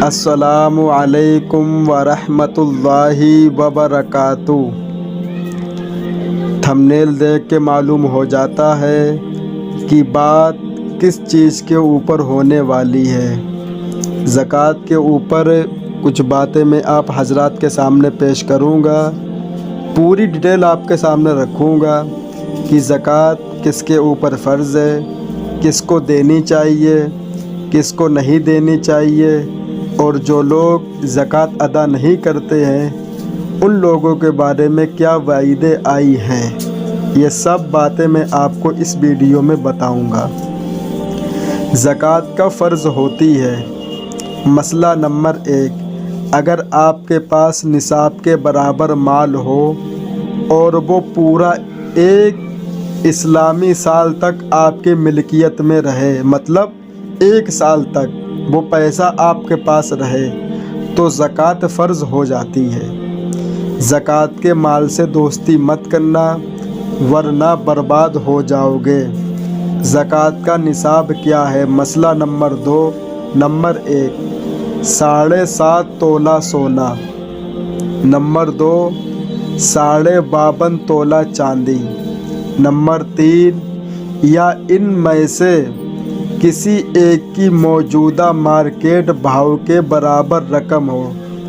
السلام علیکم ورحمۃ اللہ وبرکاتہ۔ تھمبنیل دیکھ کے معلوم ہو جاتا ہے کہ بات کس چیز کے اوپر ہونے والی ہے۔ زکوٰۃ کے اوپر کچھ باتیں میں آپ حضرات کے سامنے پیش کروں گا، پوری ڈیٹیل آپ کے سامنے رکھوں گا کہ زکوٰۃ کس کے اوپر فرض ہے، کس کو دینی چاہیے، کس کو نہیں دینی چاہیے، اور جو لوگ زکوٰۃ ادا نہیں کرتے ہیں ان لوگوں کے بارے میں کیا وعیدیں آئی ہیں۔ یہ سب باتیں میں آپ کو اس ویڈیو میں بتاؤں گا۔ زکوٰۃ کا فرض ہوتی ہے۔ مسئلہ نمبر 1، اگر آپ کے پاس نصاب کے برابر مال ہو اور وہ پورا ایک اسلامی سال تک آپ کے ملکیت میں رہے، مطلب 1 سال تک وہ پیسہ آپ کے پاس رہے تو زکوٰۃ فرض ہو جاتی ہے۔ زکوٰۃ کے مال سے دوستی مت کرنا ورنہ برباد ہو جاؤ گے۔ زکوٰۃ کا نصاب کیا ہے؟ مسئلہ نمبر 2، نمبر 1 7.5 تولہ سونا، نمبر 2 52.5 تولہ چاندی، نمبر 3 یا ان میں سے کسی ایک کی موجودہ مارکیٹ بھاؤ کے برابر رقم ہو۔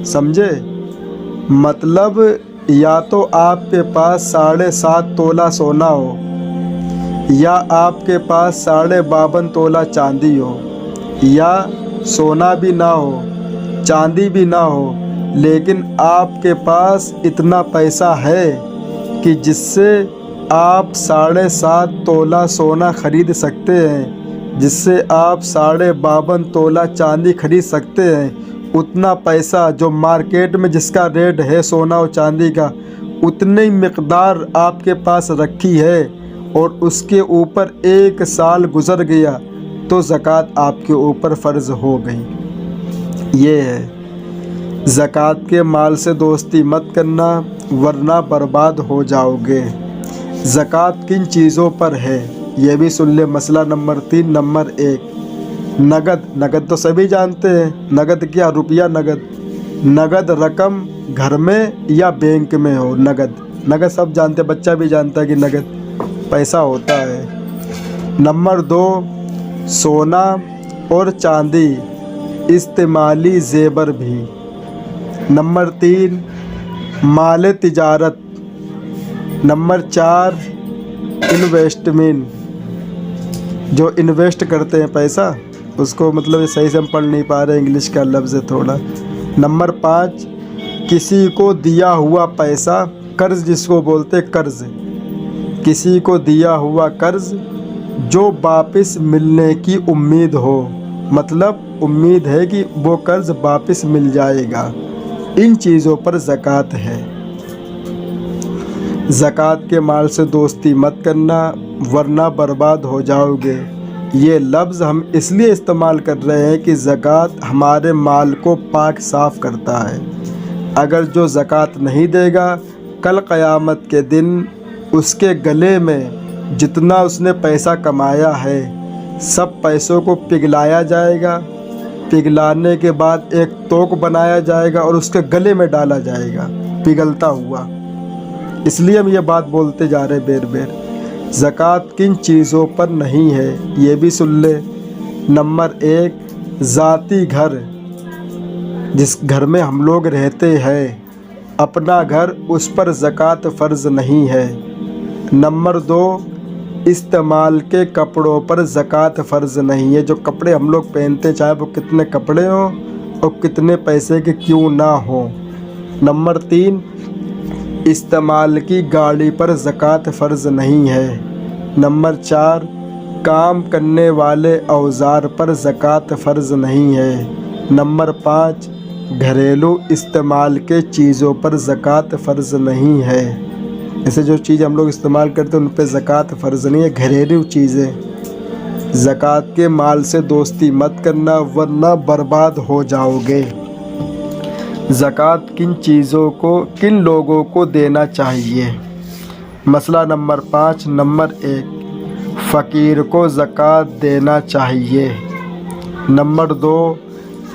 سمجھے؟ مطلب یا تو آپ کے پاس 7.5 تولہ سونا ہو، یا آپ کے پاس 52.5 تولہ چاندی ہو، یا سونا بھی نہ ہو چاندی بھی نہ ہو، لیکن آپ کے پاس اتنا پیسہ ہے کہ جس سے آپ 7.5 تولہ سونا خرید سکتے ہیں، جس سے آپ 52.5 تولہ چاندی خرید سکتے ہیں۔ اتنا پیسہ جو مارکیٹ میں جس کا ریٹ ہے سونا اور چاندی کا، اتنی مقدار آپ کے پاس رکھی ہے اور اس کے اوپر 1 سال گزر گیا تو زکوٰۃ آپ کے اوپر فرض ہو گئی۔ یہ ہے زکوٰۃ کے مال سے دوستی مت کرنا ورنہ برباد ہو جاؤ گے۔ زکوٰۃ کن چیزوں پر ہے یہ بھی سن لے۔ مسئلہ نمبر 3، نمبر 1 نگد تو سبھی جانتے ہیں۔ نگد کیا؟ روپیہ نگد رقم گھر میں یا بینک میں ہو۔ نگد سب جانتے ہیں، بچہ بھی جانتا ہے کہ نگد پیسہ ہوتا ہے۔ نمبر 2 سونا اور چاندی، استعمالی زیور بھی۔ نمبر 3 مال تجارت۔ نمبر 4 انویسٹمنٹ، جو انویسٹ کرتے ہیں پیسہ، اس کو مطلب صحیح سے ہم پڑھ نہیں پا رہے، انگلش کا لفظ ہے تھوڑا۔ نمبر 5 کسی کو دیا ہوا پیسہ، قرض جس کو بولتے قرض، کسی کو دیا ہوا قرض جو واپس ملنے کی امید ہو، مطلب امید ہے کہ وہ قرض واپس مل جائے گا۔ ان چیزوں پر زکوٰۃ ہے۔ زکوٰۃ کے مال سے دوستی مت کرنا ورنہ برباد ہو جاؤ گے۔ یہ لفظ ہم اس لیے استعمال کر رہے ہیں کہ زکوٰۃ ہمارے مال کو پاک صاف کرتا ہے۔ اگر جو زکوٰۃ نہیں دے گا، کل قیامت کے دن اس کے گلے میں جتنا اس نے پیسہ کمایا ہے سب پیسوں کو پگھلایا جائے گا۔ پگھلانے کے بعد ایک توق بنایا جائے گا اور اس کے گلے میں ڈالا جائے گا پگھلتا ہوا۔ اس لیے ہم یہ بات بولتے جا رہے بیر بیر۔ زکوٰۃ کن چیزوں پر نہیں ہے یہ بھی سن لے۔ نمبر 1 ذاتی گھر، جس گھر میں ہم لوگ رہتے ہیں، اپنا گھر، اس پر زکوٰۃ فرض نہیں ہے۔ نمبر 2 استعمال کے کپڑوں پر زکوٰۃ فرض نہیں ہے۔ جو کپڑے ہم لوگ پہنتے ہیں، چاہے وہ کتنے کپڑے ہوں اور کتنے پیسے کے کیوں نہ ہوں۔ نمبر 3 استعمال کی گاڑی پر زکوٰۃ فرض نہیں ہے۔ نمبر 4 کام کرنے والے اوزار پر زکوٰۃ فرض نہیں ہے۔ نمبر 5 گھریلو استعمال کے چیزوں پر زکوٰۃ فرض نہیں ہے۔ ایسے جو چیز ہم لوگ استعمال کرتے ہیں ان پہ زکوٰۃ فرض نہیں ہے، گھریلو چیزیں۔ زکوٰۃ کے مال سے دوستی مت کرنا ورنہ برباد ہو جاؤ گے۔ زکوٰۃ کن چیزوں کو، کن لوگوں کو دینا چاہیے؟ مسئلہ نمبر 5، نمبر 1 فقیر کو زکوٰۃ دینا چاہیے۔ نمبر 2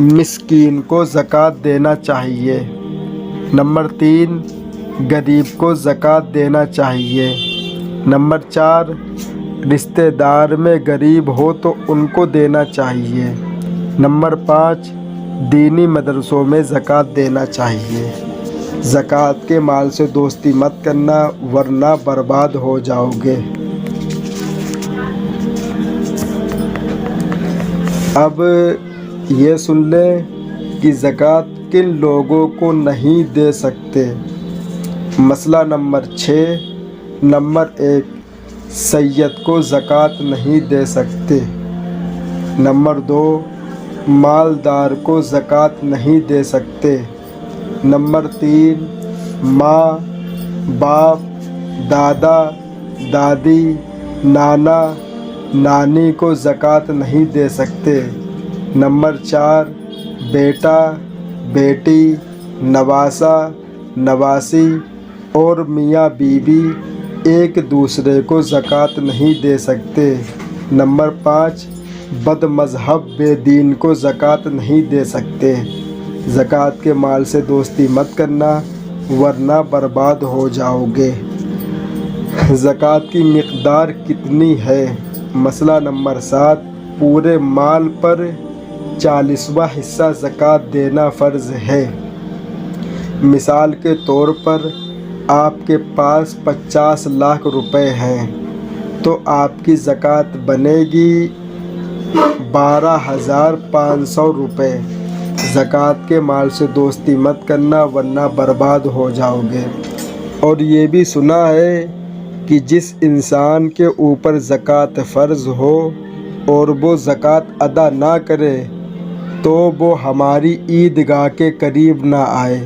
مسکین کو زکوٰۃ دینا چاہیے۔ نمبر 3 غریب کو زکوٰۃ دینا چاہیے۔ نمبر 4 رشتہ دار میں غریب ہو تو ان کو دینا چاہیے۔ نمبر 5 دینی مدرسوں میں زکوٰۃ دینا چاہیے۔ زکوٰۃ کے مال سے دوستی مت کرنا ورنہ برباد ہو جاؤ گے۔ اب یہ سن لیں کہ زکوٰۃ کن لوگوں کو نہیں دے سکتے۔ مسئلہ نمبر 6۔ نمبر 1 سید کو زکوٰۃ نہیں دے سکتے۔ نمبر 2 مالدار کو زکوٰۃ نہیں دے سکتے۔ نمبر 3 ماں، باپ، دادا، دادی، نانا، نانی کو زکوٰۃ نہیں دے سکتے۔ نمبر 4 بیٹا، بیٹی، نواسہ، نواسی اور میاں بیوی ایک دوسرے کو زکوٰۃ نہیں دے سکتے۔ نمبر 5 بد مذہب بے دین کو زکوٰۃ نہیں دے سکتے۔ زکوٰۃ کے مال سے دوستی مت کرنا ورنہ برباد ہو جاؤ گے۔ زکوٰۃ کی مقدار کتنی ہے؟ مسئلہ نمبر 7 پورے مال پر 40واں حصہ زکوٰۃ دینا فرض ہے۔ مثال کے طور پر آپ کے پاس 50 لاکھ روپے ہیں تو آپ کی زکوٰۃ بنے گی 12,500 روپے۔ زکوٰۃ کے مال سے دوستی مت کرنا ورنہ برباد ہو جاؤ گے۔ اور یہ بھی سنا ہے کہ جس انسان کے اوپر زکوٰۃ فرض ہو اور وہ زکوٰۃ ادا نہ کرے تو وہ ہماری عیدگاہ کے قریب نہ آئے،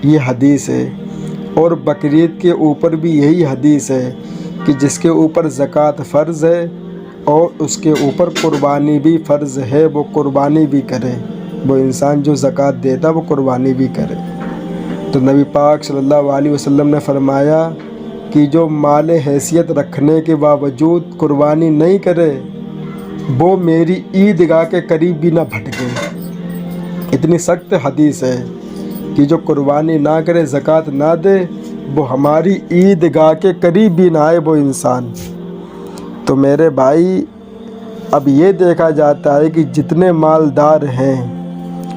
یہ حدیث ہے۔ اور بقرعید کے اوپر بھی یہی حدیث ہے کہ جس کے اوپر زکوٰۃ فرض ہے اور اس کے اوپر قربانی بھی فرض ہے وہ قربانی بھی کرے، وہ انسان جو زکوٰۃ دیتا وہ قربانی بھی کرے۔ تو نبی پاک صلی اللہ علیہ وسلم نے فرمایا کہ جو مال حیثیت رکھنے کے باوجود قربانی نہیں کرے وہ میری عیدگاہ کے قریب بھی نہ بھٹکے۔ اتنی سخت حدیث ہے کہ جو قربانی نہ کرے، زکوٰۃ نہ دے، وہ ہماری عیدگاہ کے قریب بھی نہ آئے وہ انسان۔ تو میرے بھائی اب یہ دیکھا جاتا ہے کہ جتنے مالدار ہیں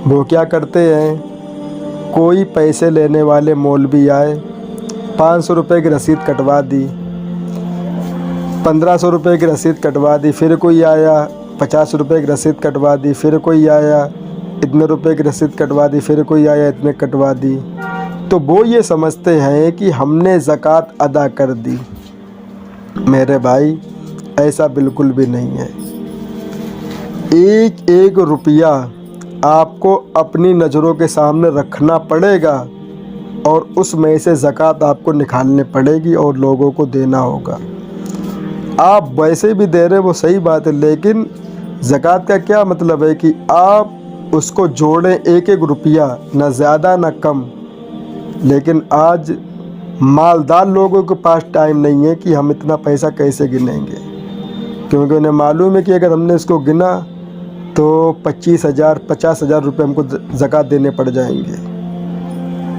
وہ کیا کرتے ہیں، کوئی پیسے لینے والے مولوی آئے، 500 روپے کی رسید کٹوا دی، 1500 روپے کی رسید کٹوا دی، پھر کوئی آیا 50 روپے کی رسید کٹوا دی، پھر کوئی آیا اتنے روپے کی رسید کٹوا دی، پھر کوئی آیا اتنے کٹوا دی۔ تو وہ یہ سمجھتے ہیں کہ ہم نے زکوٰۃ ادا کر دی۔ میرے بھائی ایسا بالکل بھی نہیں ہے۔ ایک ایک روپیہ آپ کو اپنی نظروں کے سامنے رکھنا پڑے گا اور اس میں سے زکوٰۃ آپ کو نکالنے پڑے گی اور لوگوں کو دینا ہوگا۔ آپ ویسے بھی دے رہے وہ صحیح بات ہے، لیکن زکوٰۃ کا کیا مطلب ہے کہ آپ اس کو جوڑیں ایک ایک روپیہ، نہ زیادہ نہ کم۔ لیکن آج مالدار لوگوں کے پاس ٹائم نہیں ہے کہ ہم اتنا پیسہ کیسے گنیں گے، کیونکہ انہیں معلوم ہے کہ اگر ہم نے اس کو گنا تو 25,000 50,000 روپے ہم کو زکوٰۃ دینے پڑ جائیں گے۔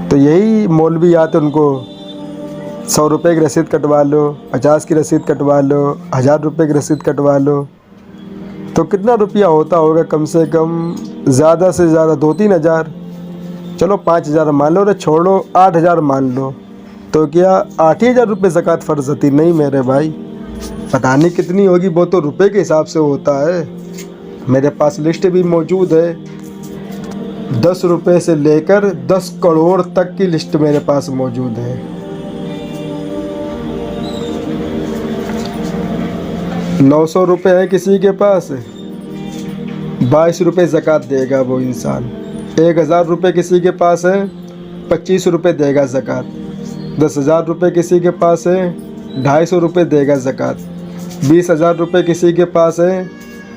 تو یہی مولوی آتے ان کو 100 روپے کی رسید کٹوا لو، 50 کی رسید کٹوا لو، 1000 روپے کی رسید کٹوا لو، تو کتنا روپیہ ہوتا ہوگا؟ کم سے کم زیادہ سے زیادہ 2-3 ہزار، چلو 5,000 مان لو، چھوڑو 8,000 مان لو، تو کیا 8,000 روپے زکوٰۃ فرض ہوتی؟ نہیں میرے بھائی، پتہ نہیں کتنی ہوگی، وہ تو روپے کے حساب سے ہوتا ہے۔ میرے پاس لسٹ بھی موجود ہے، 10 روپے سے لے کر 10 کروڑ تک کی لسٹ میرے پاس موجود ہے۔ 900 روپے ہے کسی کے پاس، 22 روپے زکوٰۃ دے گا وہ انسان۔ 1,000 روپے کسی کے پاس ہے، 25 روپے دے گا زکوٰۃ۔ 10,000 روپے کسی کے پاس ہے، 250 روپے دے گا زکوٰۃ۔ 20,000 روپے کسی کے پاس ہے،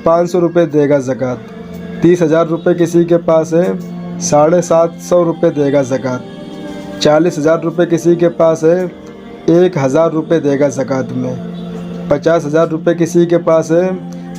500 روپے دے گا زکوٰۃ۔ 30,000 روپے کسی کے پاس ہے، 750 روپے دے گا زکوٰۃ۔ 40,000 روپے کسی کے پاس ہے، 1,000 روپے دے گا زکوٰۃ میں۔ 50,000 روپے کسی کے پاس ہے،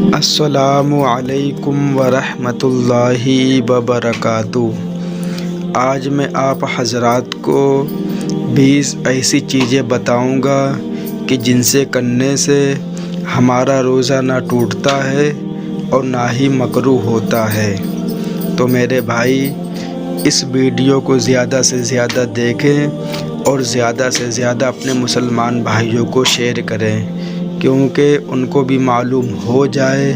السلام علیکم ورحمۃ اللہ وبرکاتہ۔ آج میں آپ حضرات کو 20 ایسی چیزیں بتاؤں گا کہ جن سے کرنے سے ہمارا روزہ نہ ٹوٹتا ہے اور نہ ہی مکروہ ہوتا ہے۔ تو میرے بھائی اس ویڈیو کو زیادہ سے زیادہ دیکھیں اور زیادہ سے زیادہ اپنے مسلمان بھائیوں کو شیئر کریں، کیونکہ ان کو بھی معلوم ہو جائے،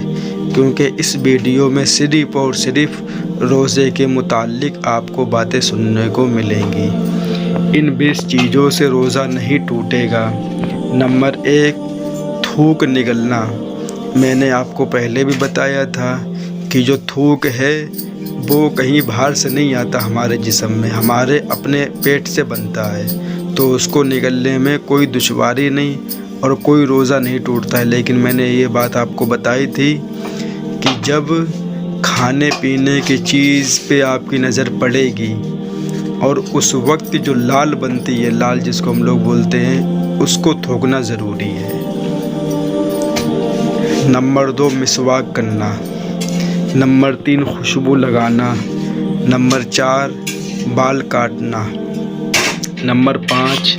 کیونکہ اس ویڈیو میں صرف اور صرف روزے کے متعلق آپ کو باتیں سننے کو ملیں گی۔ ان 20 چیزوں سے روزہ نہیں ٹوٹے گا۔ نمبر 1، تھوک نگلنا۔ میں نے آپ کو پہلے بھی بتایا تھا کہ جو تھوک ہے وہ کہیں باہر سے نہیں آتا، ہمارے جسم میں ہمارے اپنے پیٹ سے بنتا ہے، تو اس کو نگلنے میں کوئی دشواری نہیں اور کوئی روزہ نہیں ٹوٹتا ہے۔ لیکن میں نے یہ بات آپ کو بتائی تھی کہ جب کھانے پینے کی چیز پہ آپ کی نظر پڑے گی اور اس وقت جو لال بنتی ہے، لال جس کو ہم لوگ بولتے ہیں، اس کو تھوکنا ضروری ہے۔ نمبر 2، مسواک کرنا۔ نمبر 3، خوشبو لگانا۔ نمبر 4، بال کاٹنا۔ نمبر 5،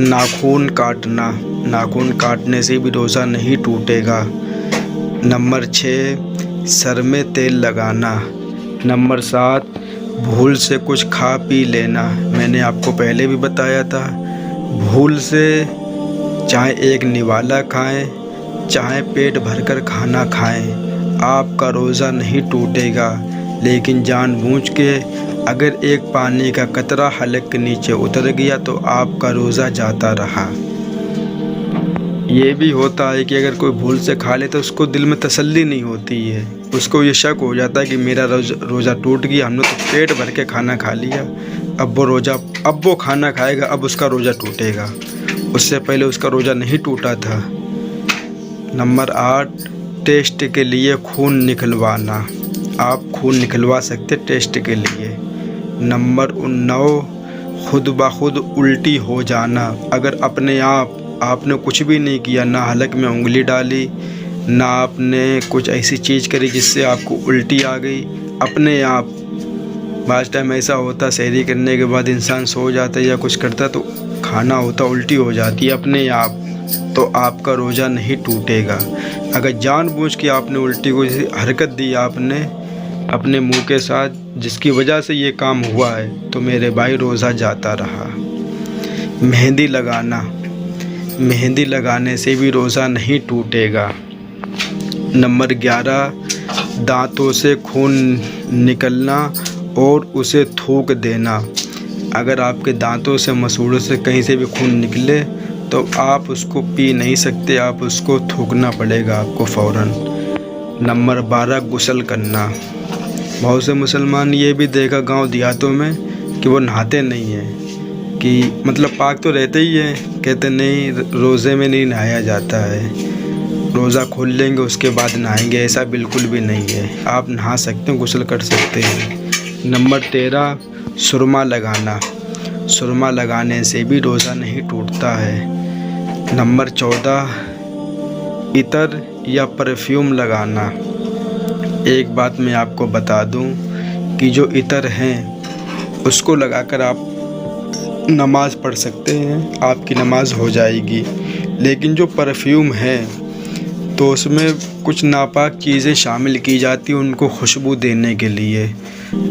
ناخن کاٹنا۔ ناخن کاٹنے سے بھی روزہ نہیں ٹوٹے گا۔ نمبر 6، سر میں تیل لگانا۔ نمبر 7، بھول سے کچھ کھا پی لینا۔ میں نے آپ کو پہلے بھی بتایا تھا، بھول سے چاہے ایک نوالا کھائیں، چاہے پیٹ بھر کر کھانا کھائیں، آپ کا روزہ نہیں ٹوٹے گا۔ لیکن جان بوجھ کے اگر ایک پانی کا قطرہ حلق کے نیچے اتر گیا تو آپ کا روزہ جاتا رہا۔ یہ بھی ہوتا ہے کہ اگر کوئی بھول سے کھا لے تو اس کو دل میں تسلی نہیں ہوتی ہے، اس کو یہ شک ہو جاتا ہے کہ میرا روزہ ٹوٹ گیا، ہم نے تو پیٹ بھر کے کھانا کھا لیا، اب وہ کھانا کھائے گا، اب اس کا روزہ ٹوٹے گا، اس سے پہلے اس کا روزہ نہیں ٹوٹا تھا۔ نمبر 8، ٹیسٹ کے لیے خون نکلوانا۔ آپ خون نکلوا سکتے ٹیسٹ کے لیے۔ نمبر 9، خود بخود الٹی ہو جانا۔ اگر اپنے آپ نے کچھ بھی نہیں کیا، نہ حلق میں انگلی ڈالی، نہ آپ نے کچھ ایسی چیز کری جس سے آپ کو الٹی آ گئی، اپنے آپ بعض ٹائم ایسا ہوتا سحری کرنے کے بعد انسان سو جاتا ہے یا کچھ کرتا تو کھانا ہوتا الٹی ہو جاتی ہے اپنے آپ، تو آپ کا روزہ نہیں ٹوٹے گا۔ اگر جان بوجھ کے آپ نے الٹی کو حرکت دی آپ نے اپنے منہ کے ساتھ، جس کی وجہ سے یہ کام ہوا ہے، تو میرے بھائی روزہ جاتا رہا۔ مہندی لگانا۔ مہندی لگانے سے بھی روزہ نہیں ٹوٹے گا۔ نمبر 11، دانتوں سے خون نکلنا اور اسے تھوک دینا۔ اگر آپ کے دانتوں سے مسوڑوں سے کہیں سے بھی خون نکلے تو آپ اس کو پی نہیں سکتے، آپ اس کو تھوکنا پڑے گا آپ کو فوراً۔ نمبر 12، غسل کرنا۔ بہت سے مسلمان یہ بھی دیکھا گاؤں دیہاتوں میں کہ وہ نہاتے نہیں ہیں، کہ مطلب پاک تو رہتے ہی ہیں، کہتے نہیں روزے میں نہیں نہایا جاتا ہے، روزہ کھول لیں گے اس کے بعد نہائیں گے۔ ایسا بالکل بھی نہیں ہے، آپ نہا سکتے ہیں، غسل کر سکتے ہیں۔ نمبر 13، سرما لگانا۔ سرما لگانے سے بھی روزہ نہیں ٹوٹتا ہے۔ نمبر 14، عطر یا پرفیوم لگانا۔ ایک بات میں آپ کو بتا دوں کہ جو عطر ہیں اس کو لگا کر آپ نماز پڑھ سکتے ہیں، آپ کی نماز ہو جائے گی، لیکن جو پرفیوم ہے تو اس میں کچھ ناپاک چیزیں شامل کی جاتی ہیں ان کو خوشبو دینے کے لیے،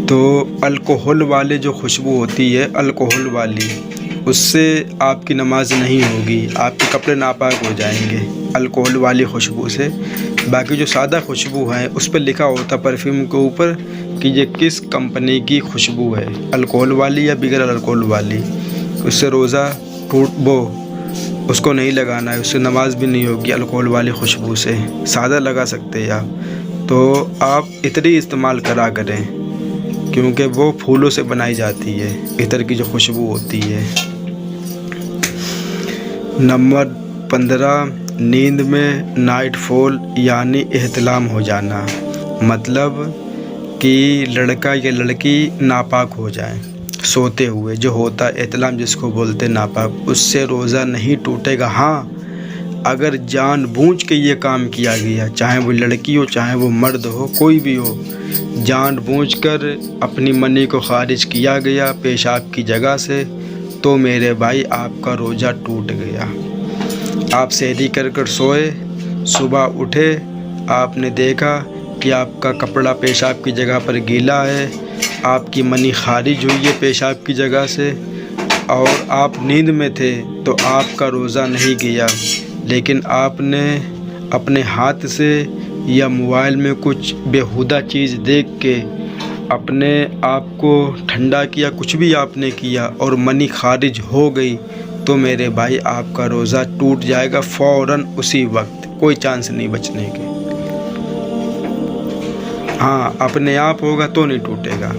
تو الکحل والے جو خوشبو ہوتی ہے الکحل والی، اس سے آپ کی نماز نہیں ہوگی، آپ کے کپڑے ناپاک ہو جائیں گے الکحل والی خوشبو سے۔ باقی جو سادہ خوشبو ہے اس پہ لکھا ہوتا پرفیوم کے اوپر کہ یہ کس کمپنی کی خوشبو ہے، الکحل والی یا بغیر الکحل والی، اس سے روزہ اس کو نہیں لگانا ہے، اس سے نماز بھی نہیں ہوگی الکحل والی خوشبو سے۔ سادہ لگا سکتے ہیں آپ، تو آپ عطر ہی استعمال کرا کریں، کیونکہ وہ پھولوں سے بنائی جاتی ہے عطر کی جو خوشبو ہوتی ہے۔ نمبر 15، نیند میں نائٹ فال یعنی احتلام ہو جانا، مطلب کہ لڑکا یا لڑکی ناپاک ہو جائیں سوتے ہوئے، جو ہوتا ہے احتلام جس کو بولتے ناپاک، اس سے روزہ نہیں ٹوٹے گا۔ ہاں اگر جان بوجھ کے یہ کام کیا گیا، چاہے وہ لڑکی ہو چاہے وہ مرد ہو، کوئی بھی ہو، جان بوجھ کر اپنی منی کو خارج کیا گیا پیشاب کی جگہ سے، تو میرے بھائی آپ کا روزہ ٹوٹ گیا۔ آپ سحری کر کر سوئے، صبح اٹھے، آپ نے دیکھا کہ آپ کا کپڑا پیشاب کی جگہ پر گیلا ہے، آپ کی منی خارج ہوئی ہے پیشاب کی جگہ سے، اور آپ نیند میں تھے، تو آپ کا روزہ نہیں گیا، لیکن آپ نے اپنے ہاتھ سے یا موبائل میں کچھ بیہودہ چیز دیکھ کے اپنے آپ کو ٹھنڈا کیا، کچھ بھی آپ نے کیا اور منی خارج ہو گئی، تو میرے بھائی آپ کا روزہ ٹوٹ جائے گا فوراً اسی وقت، کوئی چانس نہیں بچنے کے۔ ہاں، اپنے آپ ہوگا تو نہیں ٹوٹے گا۔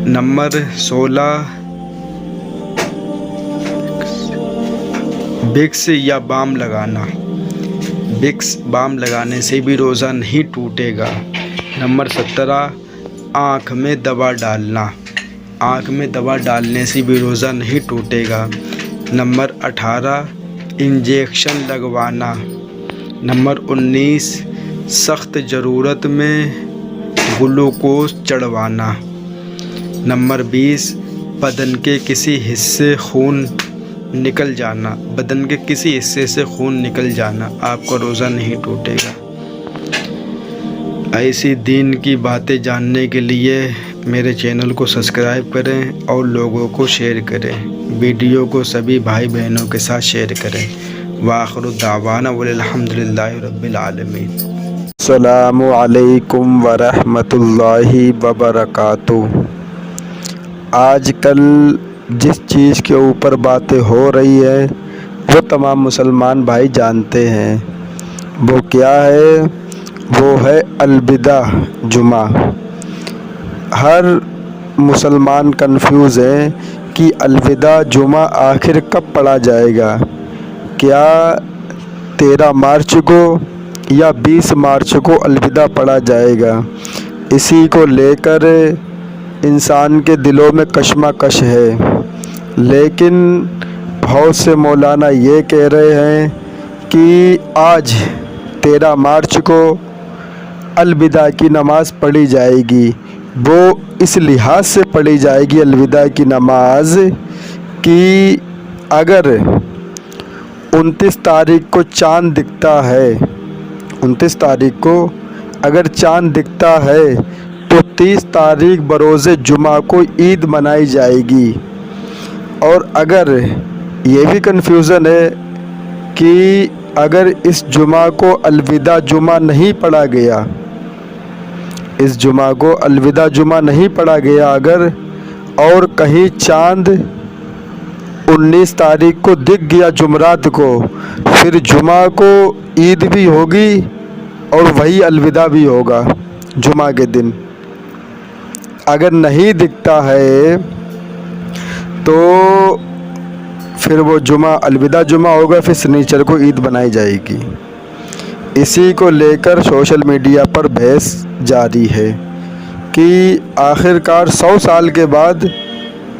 نمبر 16، وکس یا بام لگانا۔ وکس بام لگانے سے بھی روزہ نہیں ٹوٹے گا۔ نمبر 17، آنکھ میں دوا ڈالنا۔ آنکھ میں دوا ڈالنے سے بھی روزہ نہیں ٹوٹے گا۔ نمبر 18، انجیکشن لگوانا۔ نمبر 19، سخت ضرورت میں گلوکوز چڑھوانا۔ نمبر 20، بدن کے کسی حصے خون نکل جانا۔ بدن کے کسی حصے سے خون نکل جانا، آپ کا روزہ نہیں ٹوٹے گا۔ ایسی دین کی باتیں جاننے کے لیے میرے چینل کو سبسکرائب کریں اور لوگوں کو شیئر کریں، ویڈیو کو سبھی بھائی بہنوں کے ساتھ شیئر کریں۔ وآخر دعوانا والحمد للہ رب العالمین۔ السلام علیکم ورحمۃ اللہ وبرکاتہ۔ آج کل جس چیز کے اوپر باتیں ہو رہی ہے وہ تمام مسلمان بھائی جانتے ہیں، وہ کیا ہے؟ وہ ہے الوداع جمعہ۔ ہر مسلمان کنفیوز ہے کہ الوداع جمعہ آخر کب پڑھا جائے گا، کیا 13 مارچ کو یا 20 مارچ کو الوداع پڑھا جائے گا؟ اسی کو لے کر انسان کے دلوں میں کشمکش ہے، لیکن بہت سے مولانا یہ کہہ رہے ہیں کہ آج 13 مارچ کو الوداع کی نماز پڑھی جائے گی۔ وہ اس لحاظ سے پڑھی جائے گی الوداع کی نماز کہ اگر 29 تاریخ کو چاند دکھتا ہے، 29 تاریخ کو اگر چاند دکھتا ہے تو 30 تاریخ بروز جمعہ کو عید منائی جائے گی۔ اور اگر یہ بھی کنفیوژن ہے کہ اگر اس جمعہ کو الوداع جمعہ نہیں پڑھا گیا، اس جمعہ کو الوداع جمعہ نہیں پڑھا گیا اگر، اور کہیں چاند 19 تاریخ کو دکھ گیا جمعرات کو، پھر جمعہ کو عید بھی ہوگی اور وہی الوداع بھی ہوگا جمعہ کے دن۔ اگر نہیں دکھتا ہے تو پھر وہ جمعہ الوداع جمعہ ہوگا، پھر سنیچر کو عید بنائی جائے گی۔ اسی کو لے کر سوشل میڈیا پر بحث جاری ہے کہ آخر کار 100 سال کے بعد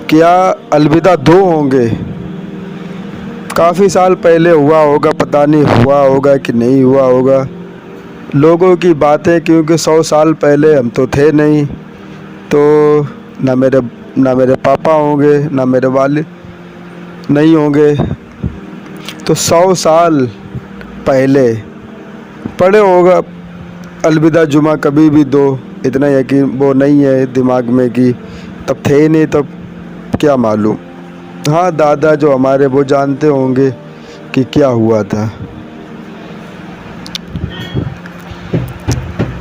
کیا الوداع 2 ہوں گے؟ کافی سال پہلے ہوا ہوگا، پتہ نہیں ہوا ہوگا کہ نہیں ہوا ہوگا، لوگوں کی باتیں، کیونکہ 100 سال پہلے ہم تو تھے نہیں، تو نہ میرے پاپا ہوں گے نہ میرے والد نہیں ہوں گے، تو 100 سال پہلے پڑھے ہوگا الوداع جمعہ کبھی بھی 2، اتنا یقین وہ نہیں ہے دماغ میں کہ تب تھے ہی نہیں، تب کیا معلوم۔ ہاں، دادا جو ہمارے وہ جانتے ہوں گے کہ کیا ہوا تھا۔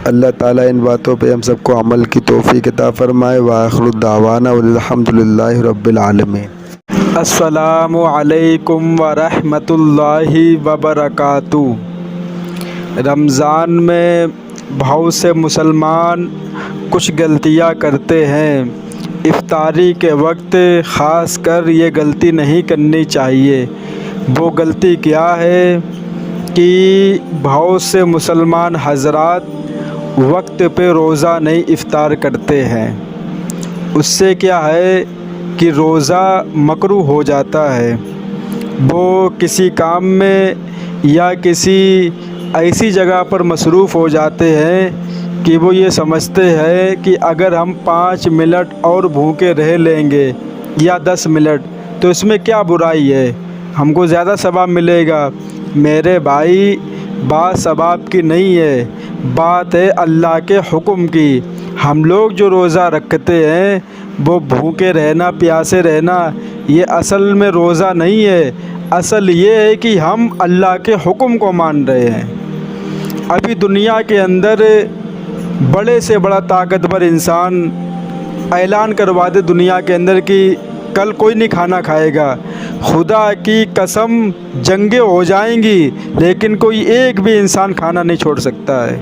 اللہ تعالیٰ ان باتوں پہ ہم سب کو عمل کی توفیق عطا فرمائے۔ وآخر دعوانا والحمد للہ رب العالمین۔ السلام علیکم ورحمۃ اللہ وبرکاتہ۔ رمضان میں بہت سے مسلمان کچھ غلطیاں کرتے ہیں، افطاری کے وقت خاص کر یہ غلطی نہیں کرنی چاہیے۔ وہ غلطی کیا ہے کہ بہت سے مسلمان حضرات وقت پہ روزہ نہیں افطار کرتے ہیں، اس سے کیا ہے کہ روزہ مکروہ ہو جاتا ہے۔ وہ کسی کام میں یا کسی ایسی جگہ پر مصروف ہو جاتے ہیں کہ وہ یہ سمجھتے ہیں کہ اگر ہم 5 منٹ اور بھوکے رہ لیں گے یا 10 منٹ تو اس میں کیا برائی ہے، ہم کو زیادہ ثواب ملے گا۔ میرے بھائی، بات ثواب کی نہیں ہے، بات ہے اللہ کے حکم کی۔ ہم لوگ جو روزہ رکھتے ہیں وہ بھوکے رہنا، پیاسے رہنا، یہ اصل میں روزہ نہیں ہے۔ اصل یہ ہے کہ ہم اللہ کے حکم کو مان رہے ہیں۔ ابھی دنیا کے اندر بڑے سے بڑا طاقتور انسان اعلان کروا دے دنیا کے اندر کہ کل کوئی نہیں کھانا کھائے گا، خدا کی قسم جنگیں ہو جائیں گی، لیکن کوئی ایک بھی انسان کھانا نہیں چھوڑ سکتا ہے۔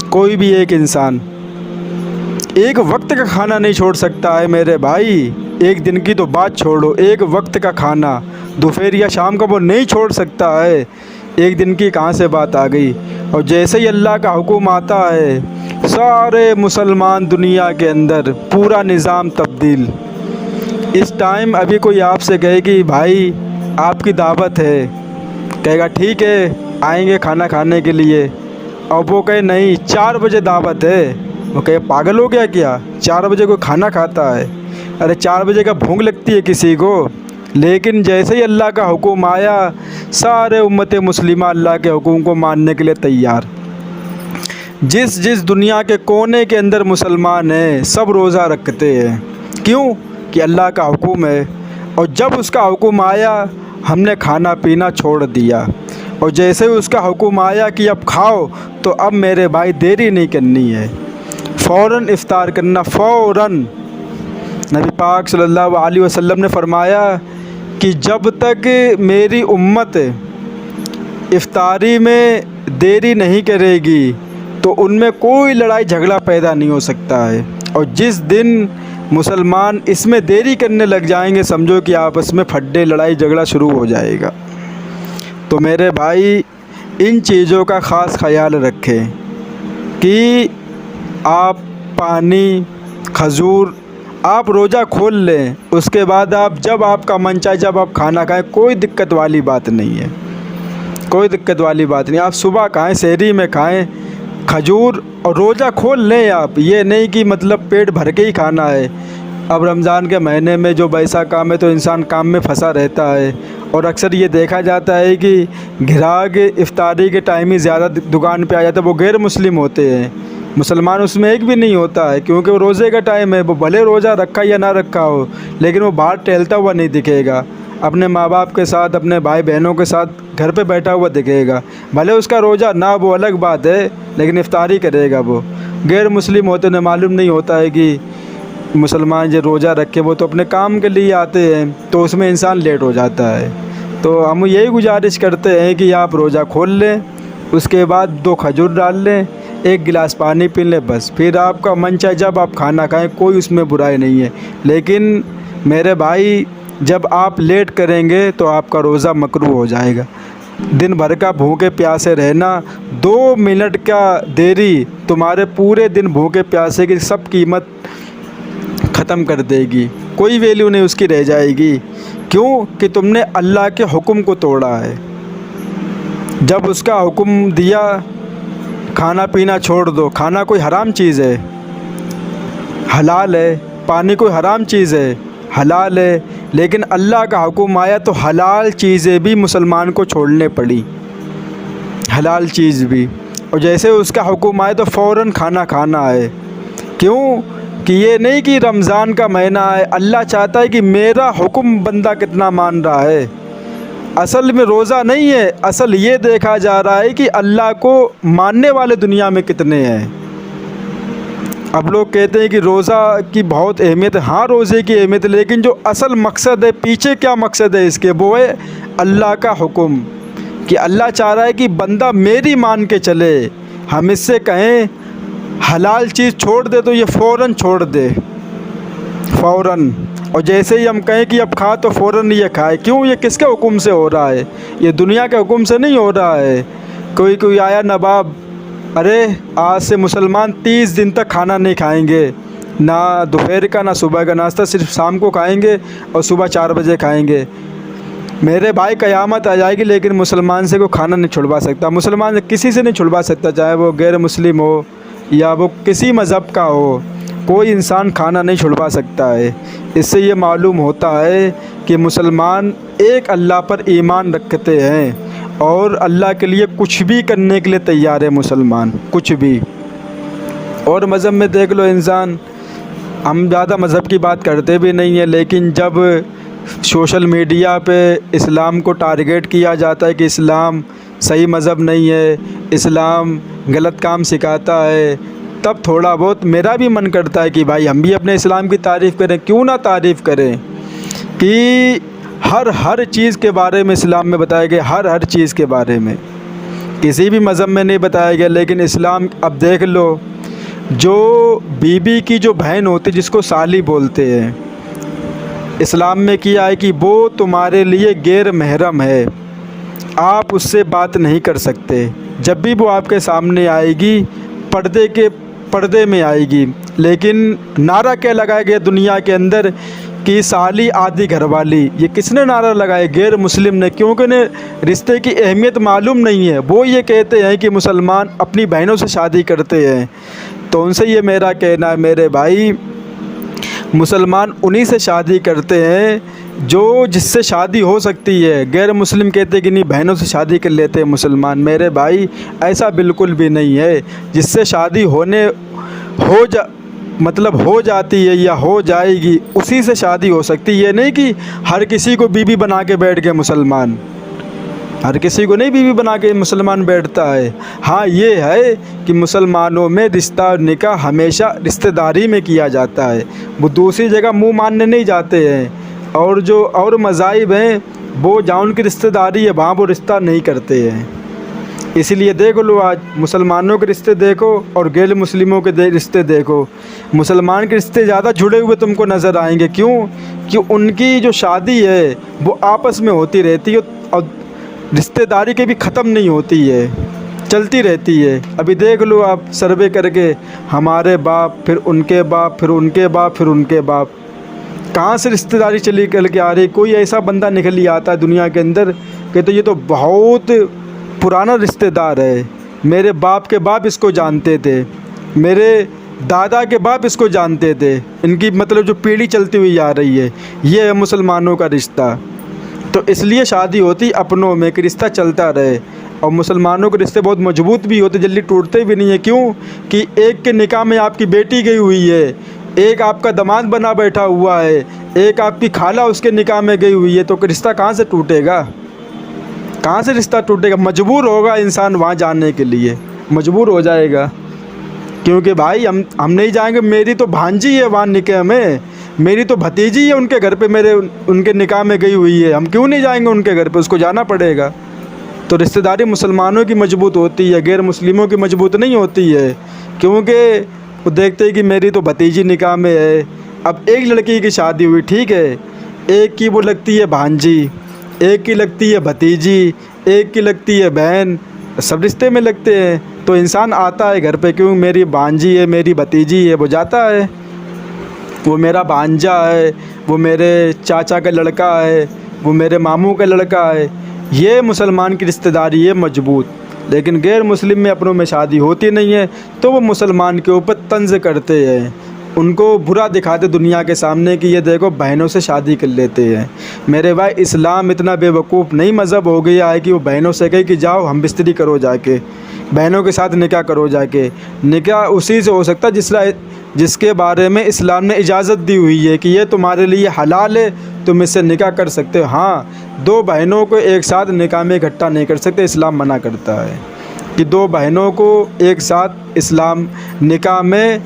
کوئی بھی ایک انسان ایک وقت کا کھانا نہیں چھوڑ سکتا ہے میرے بھائی۔ ایک دن کی تو بات چھوڑو، ایک وقت کا کھانا دوپہر یا شام کا وہ نہیں چھوڑ سکتا ہے۔ ایک دن کی کہاں سے بات آ گئی؟ اور جیسے ہی اللہ کا حکم آتا ہے سارے مسلمان دنیا کے اندر پورا نظام تبدیل۔ اس ٹائم ابھی کوئی آپ سے کہے کہ بھائی آپ کی دعوت ہے، کہے گا ٹھیک ہے آئیں گے کھانا کھانے کے لیے، اور وہ کہے نہیں 4 بجے دعوت ہے، وہ کہے پاگل ہو گیا کیا، 4 بجے کوئی کھانا کھاتا ہے؟ ارے 4 بجے کا بھوک لگتی ہے کسی کو؟ لیکن جیسے ہی اللہ کا حکم آیا سارے امت مسلمہ اللہ کے حکم کو ماننے کے لیے تیار۔ جس دنیا کے کونے کے اندر مسلمان ہیں سب روزہ رکھتے ہیں، کیوں کہ اللہ کا حکم ہے۔ اور جب اس کا حکم آیا ہم نے کھانا پینا چھوڑ دیا، اور جیسے ہی اس کا حکم آیا کہ اب کھاؤ تو اب میرے بھائی دیری نہیں کرنی ہے، فوراً افطار کرنا، فوراً۔ نبی پاک صلی اللہ علیہ وسلم نے فرمایا کہ جب تک میری امت افطاری میں دیری نہیں کرے گی تو ان میں کوئی لڑائی جھگڑا پیدا نہیں ہو سکتا ہے، اور جس دن مسلمان اس میں دیری کرنے لگ جائیں گے سمجھو کہ آپس میں پھڈے لڑائی جھگڑا شروع ہو جائے گا۔ تو میرے بھائی ان چیزوں کا خاص خیال رکھیں کہ آپ پانی، کھجور، آپ روزہ کھول لیں، اس کے بعد جب آپ کا من چاہے جب آپ کھانا کھائیں، کوئی دقت والی بات نہیں ہے، کوئی دقت والی بات نہیں۔ آپ صبح کھائیں، سحری میں کھائیں کھجور، اور روزہ کھول لیں آپ، یہ نہیں کہ مطلب پیٹ بھر کے ہی کھانا ہے۔ اب رمضان کے مہینے میں جو ویسا کام ہے تو انسان کام میں پھنسا رہتا ہے، اور اکثر یہ دیکھا جاتا ہے کہ گراہک افطاری کے ٹائم ہی زیادہ دکان پہ آ جاتا ہے، وہ غیر مسلم ہوتے ہیں، مسلمان اس میں ایک بھی نہیں ہوتا ہے، کیونکہ وہ روزے کا ٹائم ہے، وہ بھلے روزہ رکھا یا نہ رکھا ہو لیکن وہ باہر ٹہلتا ہوا نہیں دکھے گا، اپنے ماں باپ کے ساتھ، اپنے بھائی بہنوں کے ساتھ گھر پہ بیٹھا ہوا دکھے گا، بھلے اس کا روزہ نہ وہ الگ بات ہے لیکن افطاری کرے گا۔ وہ غیر مسلم ہوتے انہیں معلوم نہیں ہوتا ہے کہ مسلمان جو روزہ رکھے وہ تو اپنے کام کے لیے آتے ہیں، تو اس میں انسان لیٹ ہو جاتا ہے۔ تو ہم یہی گزارش کرتے ہیں کہ آپ روزہ کھول لیں، اس کے بعد 2 کھجور ڈال لیں، 1 گلاس پانی پی لیں، بس پھر آپ کا من چاہے جب آپ کھانا کھائیں، کوئی اس میں برائی نہیں ہے۔ لیکن میرے بھائی جب آپ لیٹ کریں گے تو آپ کا روزہ مکروہ ہو جائے گا۔ دن بھر کا بھوکے پیاسے رہنا، 2 منٹ کا دیری تمہارے پورے دن بھوکے پیاسے کی سب قیمت ختم کر دے گی، کوئی ویلیو نہیں اس کی رہ جائے گی۔ کیوں کہ تم نے اللہ کے حکم کو توڑا ہے۔ جب اس کا حکم دیا کھانا پینا چھوڑ دو، کھانا کوئی حرام چیز ہے؟ حلال ہے۔ پانی کوئی حرام چیز ہے؟ حلال ہے۔ لیکن اللہ کا حکم آیا تو حلال چیزیں بھی مسلمان کو چھوڑنے پڑی، حلال چیز بھی، اور جیسے اس کا حکم آئے تو فوراً کھانا کھانا ہے۔ کیوں کہ یہ نہیں کہ رمضان کا مہینہ ہے، اللہ چاہتا ہے کہ میرا حکم بندہ کتنا مان رہا ہے۔ اصل میں روزہ نہیں ہے، اصل یہ دیکھا جا رہا ہے کہ اللہ کو ماننے والے دنیا میں کتنے ہیں۔ اب لوگ کہتے ہیں کہ روزہ کی بہت اہمیت ہے، ہاں روزے کی اہمیت ہے، لیکن جو اصل مقصد ہے، پیچھے کیا مقصد ہے اس کے، وہ ہے اللہ کا حکم، کہ اللہ چاہ رہا ہے کہ بندہ میری مان کے چلے۔ ہم اس سے کہیں حلال چیز چھوڑ دے تو یہ فوراً چھوڑ دے، فوراً، اور جیسے ہی ہم کہیں کہ اب کھا تو فوراً یہ کھائے۔ کیوں؟ یہ کس کے حکم سے ہو رہا ہے؟ یہ دنیا کے حکم سے نہیں ہو رہا ہے۔ کوئی آیا نواب، ارے آج سے مسلمان 30 دن تک کھانا نہیں کھائیں گے، نہ دوپہر کا نہ صبح کا ناشتہ، صرف شام کو کھائیں گے اور صبح 4 بجے کھائیں گے۔ میرے بھائی قیامت آ جائے گی لیکن مسلمان سے کوئی کھانا نہیں چھڑوا سکتا، مسلمان کسی سے نہیں چھڑوا سکتا، چاہے وہ غیر مسلم ہو یا وہ کسی مذہب کا ہو، کوئی انسان کھانا نہیں چھڑوا سکتا ہے۔ اس سے یہ معلوم ہوتا ہے کہ مسلمان ایک اللہ پر ایمان رکھتے ہیں اور اللہ کے لیے کچھ بھی کرنے کے لیے تیار ہے مسلمان، کچھ بھی۔ اور مذہب میں دیکھ لو انسان، ہم زیادہ مذہب کی بات کرتے بھی نہیں ہیں، لیکن جب سوشل میڈیا پہ اسلام کو ٹارگیٹ کیا جاتا ہے کہ اسلام صحیح مذہب نہیں ہے، اسلام غلط کام سکھاتا ہے، تب تھوڑا بہت میرا بھی من کرتا ہے کہ بھائی ہم بھی اپنے اسلام کی تعریف کریں۔ کیوں نہ تعریف کریں کہ ہر چیز کے بارے میں اسلام میں بتایا گیا، ہر چیز کے بارے میں، کسی بھی مذہب میں نہیں بتایا گیا، لیکن اسلام اب دیکھ لو، جو بیوی کی جو بہن ہوتی جس کو سالی بولتے ہیں، اسلام میں کیا ہے کہ وہ تمہارے لیے غیر محرم ہے، آپ اس سے بات نہیں کر سکتے، جب بھی وہ آپ کے سامنے آئے گی پردے میں آئے گی۔ لیکن نعرہ کیا لگایا گیا دنیا کے اندر کہ سالی آدھی گھر والی، یہ کس نے نعرہ لگائے؟ غیر مسلم نے، کیونکہ انہیں رشتے کی اہمیت معلوم نہیں ہے۔ وہ یہ کہتے ہیں کہ مسلمان اپنی بہنوں سے شادی کرتے ہیں، تو ان سے یہ میرا کہنا ہے میرے بھائی، مسلمان انہی سے شادی کرتے ہیں جس سے شادی ہو سکتی ہے۔ غیر مسلم کہتے ہیں کہ نہیں بہنوں سے شادی کر لیتے ہیں مسلمان، میرے بھائی ایسا بالکل بھی نہیں ہے۔ جس سے شادی ہو جاتی ہے یا ہو جائے گی، اسی سے شادی ہو سکتی ہے۔ یہ نہیں کہ ہر کسی کو بیوی بنا کے بیٹھ گئے مسلمان، ہر کسی کو نہیں بیوی بنا کے مسلمان بیٹھتا ہے۔ ہاں یہ ہے کہ مسلمانوں میں رشتہ اور نکاح ہمیشہ رشتہ داری میں کیا جاتا ہے، وہ دوسری جگہ منہ ماننے نہیں جاتے ہیں، اور جو اور مذاہب ہیں وہ جہاں ان کی رشتہ داری ہے وہاں وہ رشتہ نہیں کرتے ہیں۔ اس لیے دیکھ لو آج مسلمانوں کے رشتے دیکھو اور غیر مسلموں کے رشتے دیکھو، مسلمان کے رشتے زیادہ جڑے ہوئے تم کو نظر آئیں گے۔ کیوں؟ کہ ان کی جو شادی ہے وہ آپس میں ہوتی رہتی ہے اور رشتہ داری کے بھی ختم نہیں ہوتی ہے، چلتی رہتی ہے۔ ابھی دیکھ لو آپ سروے کر کے، ہمارے باپ، پھر ان کے باپ، پھر ان کے باپ، پھر ان کے باپ، کہاں سے رشتہ داری چلی کر کے آ رہی؟ کوئی ایسا بندہ نکل ہی آتا ہے دنیا کے اندر کہ تو یہ تو بہت پرانا رشتہ دار ہے، میرے باپ کے باپ اس کو جانتے تھے، میرے دادا کے باپ اس کو جانتے تھے، ان کی مطلب جو پیڑھی چلتی ہوئی آ رہی ہے، یہ ہے مسلمانوں کا رشتہ۔ تو اس لیے شادی ہوتی اپنوں میں کہ رشتہ چلتا رہے، اور مسلمانوں کے رشتے بہت مضبوط بھی ہوتے، جلدی ٹوٹتے بھی نہیں ہیں۔ کیوں؟ کہ ایک کے نکاح میں آپ کی بیٹی گئی ہوئی ہے، ایک آپ کا داماد بنا بیٹھا ہوا ہے، ایک آپ کی خالہ اس کے نکاح میں گئی ہوئی ہے، تو رشتہ کہاں سے ٹوٹے گا؟ کہاں سے رشتہ ٹوٹے گا؟ مجبور ہوگا انسان وہاں جانے کے لیے، مجبور ہو جائے گا، کیونکہ بھائی ہم نہیں جائیں گے، میری تو بھانجی ہے وہاں نکاح میں، میری تو بھتیجی ہے ان کے گھر پہ، ان کے نکاح میں گئی ہوئی ہے، ہم کیوں نہیں جائیں گے ان کے گھر پہ؟ اس کو جانا پڑے گا۔ تو رشتہ داری مسلمانوں کی مضبوط ہوتی ہے، غیر مسلموں کی مضبوط نہیں ہوتی ہے، کیونکہ وہ دیکھتے ہیں کہ میری تو بھتیجی نکاح میں ہے۔ اب ایک لڑکی کی شادی ہوئی، ٹھیک ہے، ایک کی وہ لگتی ہے بھانجی، ایک کی لگتی ہے بھتیجی، ایک کی لگتی ہے بہن، سب رشتے میں لگتے ہیں، تو انسان آتا ہے گھر پہ، کیوں؟ میری بھانجی ہے، میری بھتیجی ہے، وہ جاتا ہے، وہ میرا بھانجا ہے، وہ میرے چاچا کا لڑکا ہے، وہ میرے ماموں کا لڑکا ہے۔ یہ مسلمان کی رشتہ داری ہے مضبوط۔ لیکن غیر مسلم میں اپنوں میں شادی ہوتی نہیں ہے، تو وہ مسلمان کے اوپر طنز کرتے ہیں، ان کو برا دکھاتے دنیا کے سامنے کہ یہ دیکھو بہنوں سے شادی کر لیتے ہیں۔ میرے بھائی اسلام اتنا بے وقوف نہیں مذہب ہو گیا ہے کہ وہ بہنوں سے کہے کہ جاؤ ہم بستری کرو، جا کے بہنوں کے ساتھ نکاح کرو، جا کے نکاح اسی سے ہو سکتا ہے جس کے بارے میں اسلام نے اجازت دی ہوئی ہے کہ یہ تمہارے لیے حلال ہے، تم اس سے نکاح کر سکتے ہو۔ ہاں، دو بہنوں کو ایک ساتھ نکاح میں اکٹھا نہیں کر سکتے، اسلام منع کرتا ہے کہ دو بہنوں کو ایک ساتھ اسلام نکاح میں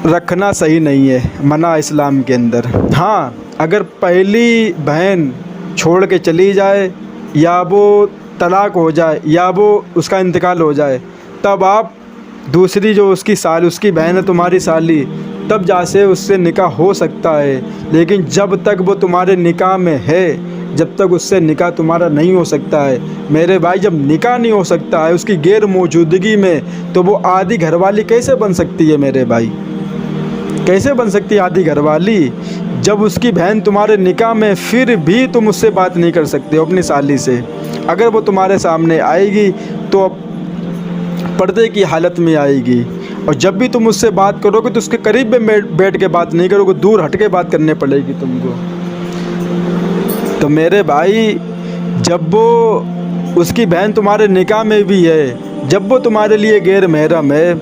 رکھنا صحیح نہیں ہے، منع اسلام کے اندر۔ ہاں، اگر پہلی بہن چھوڑ کے چلی جائے یا وہ طلاق ہو جائے یا وہ اس کا انتقال ہو جائے، تب آپ دوسری جو اس کی بہن ہے تمہاری سالی، تب جا سے اس سے نکاح ہو سکتا ہے، لیکن جب تک وہ تمہارے نکاح میں ہے، جب تک اس سے نکاح تمہارا نہیں ہو سکتا ہے۔ میرے بھائی جب نکاح نہیں ہو سکتا ہے اس کی غیر موجودگی میں، تو وہ آدھی گھر والی کیسے بن سکتی ہے؟ میرے بھائی کیسے بن سکتی ہے آدھی گھر والی؟ جب اس کی بہن تمہارے نکاح میں پھر بھی تم اس سے بات نہیں کر سکتے ہو اپنی سالی سے. اگر وہ تمہارے سامنے آئے گی تو پردے کی حالت میں آئے گی, اور جب بھی تم اس سے بات کرو گے تو اس کے قریب میں بیٹھ کے بات نہیں کرو گے, دور ہٹ کے بات کرنے پڑے گی تم کو. تو میرے بھائی, جب وہ اس کی بہن تمہارے نکاح میں بھی ہے, جب وہ تمہارے لیے غیر محرم ہے,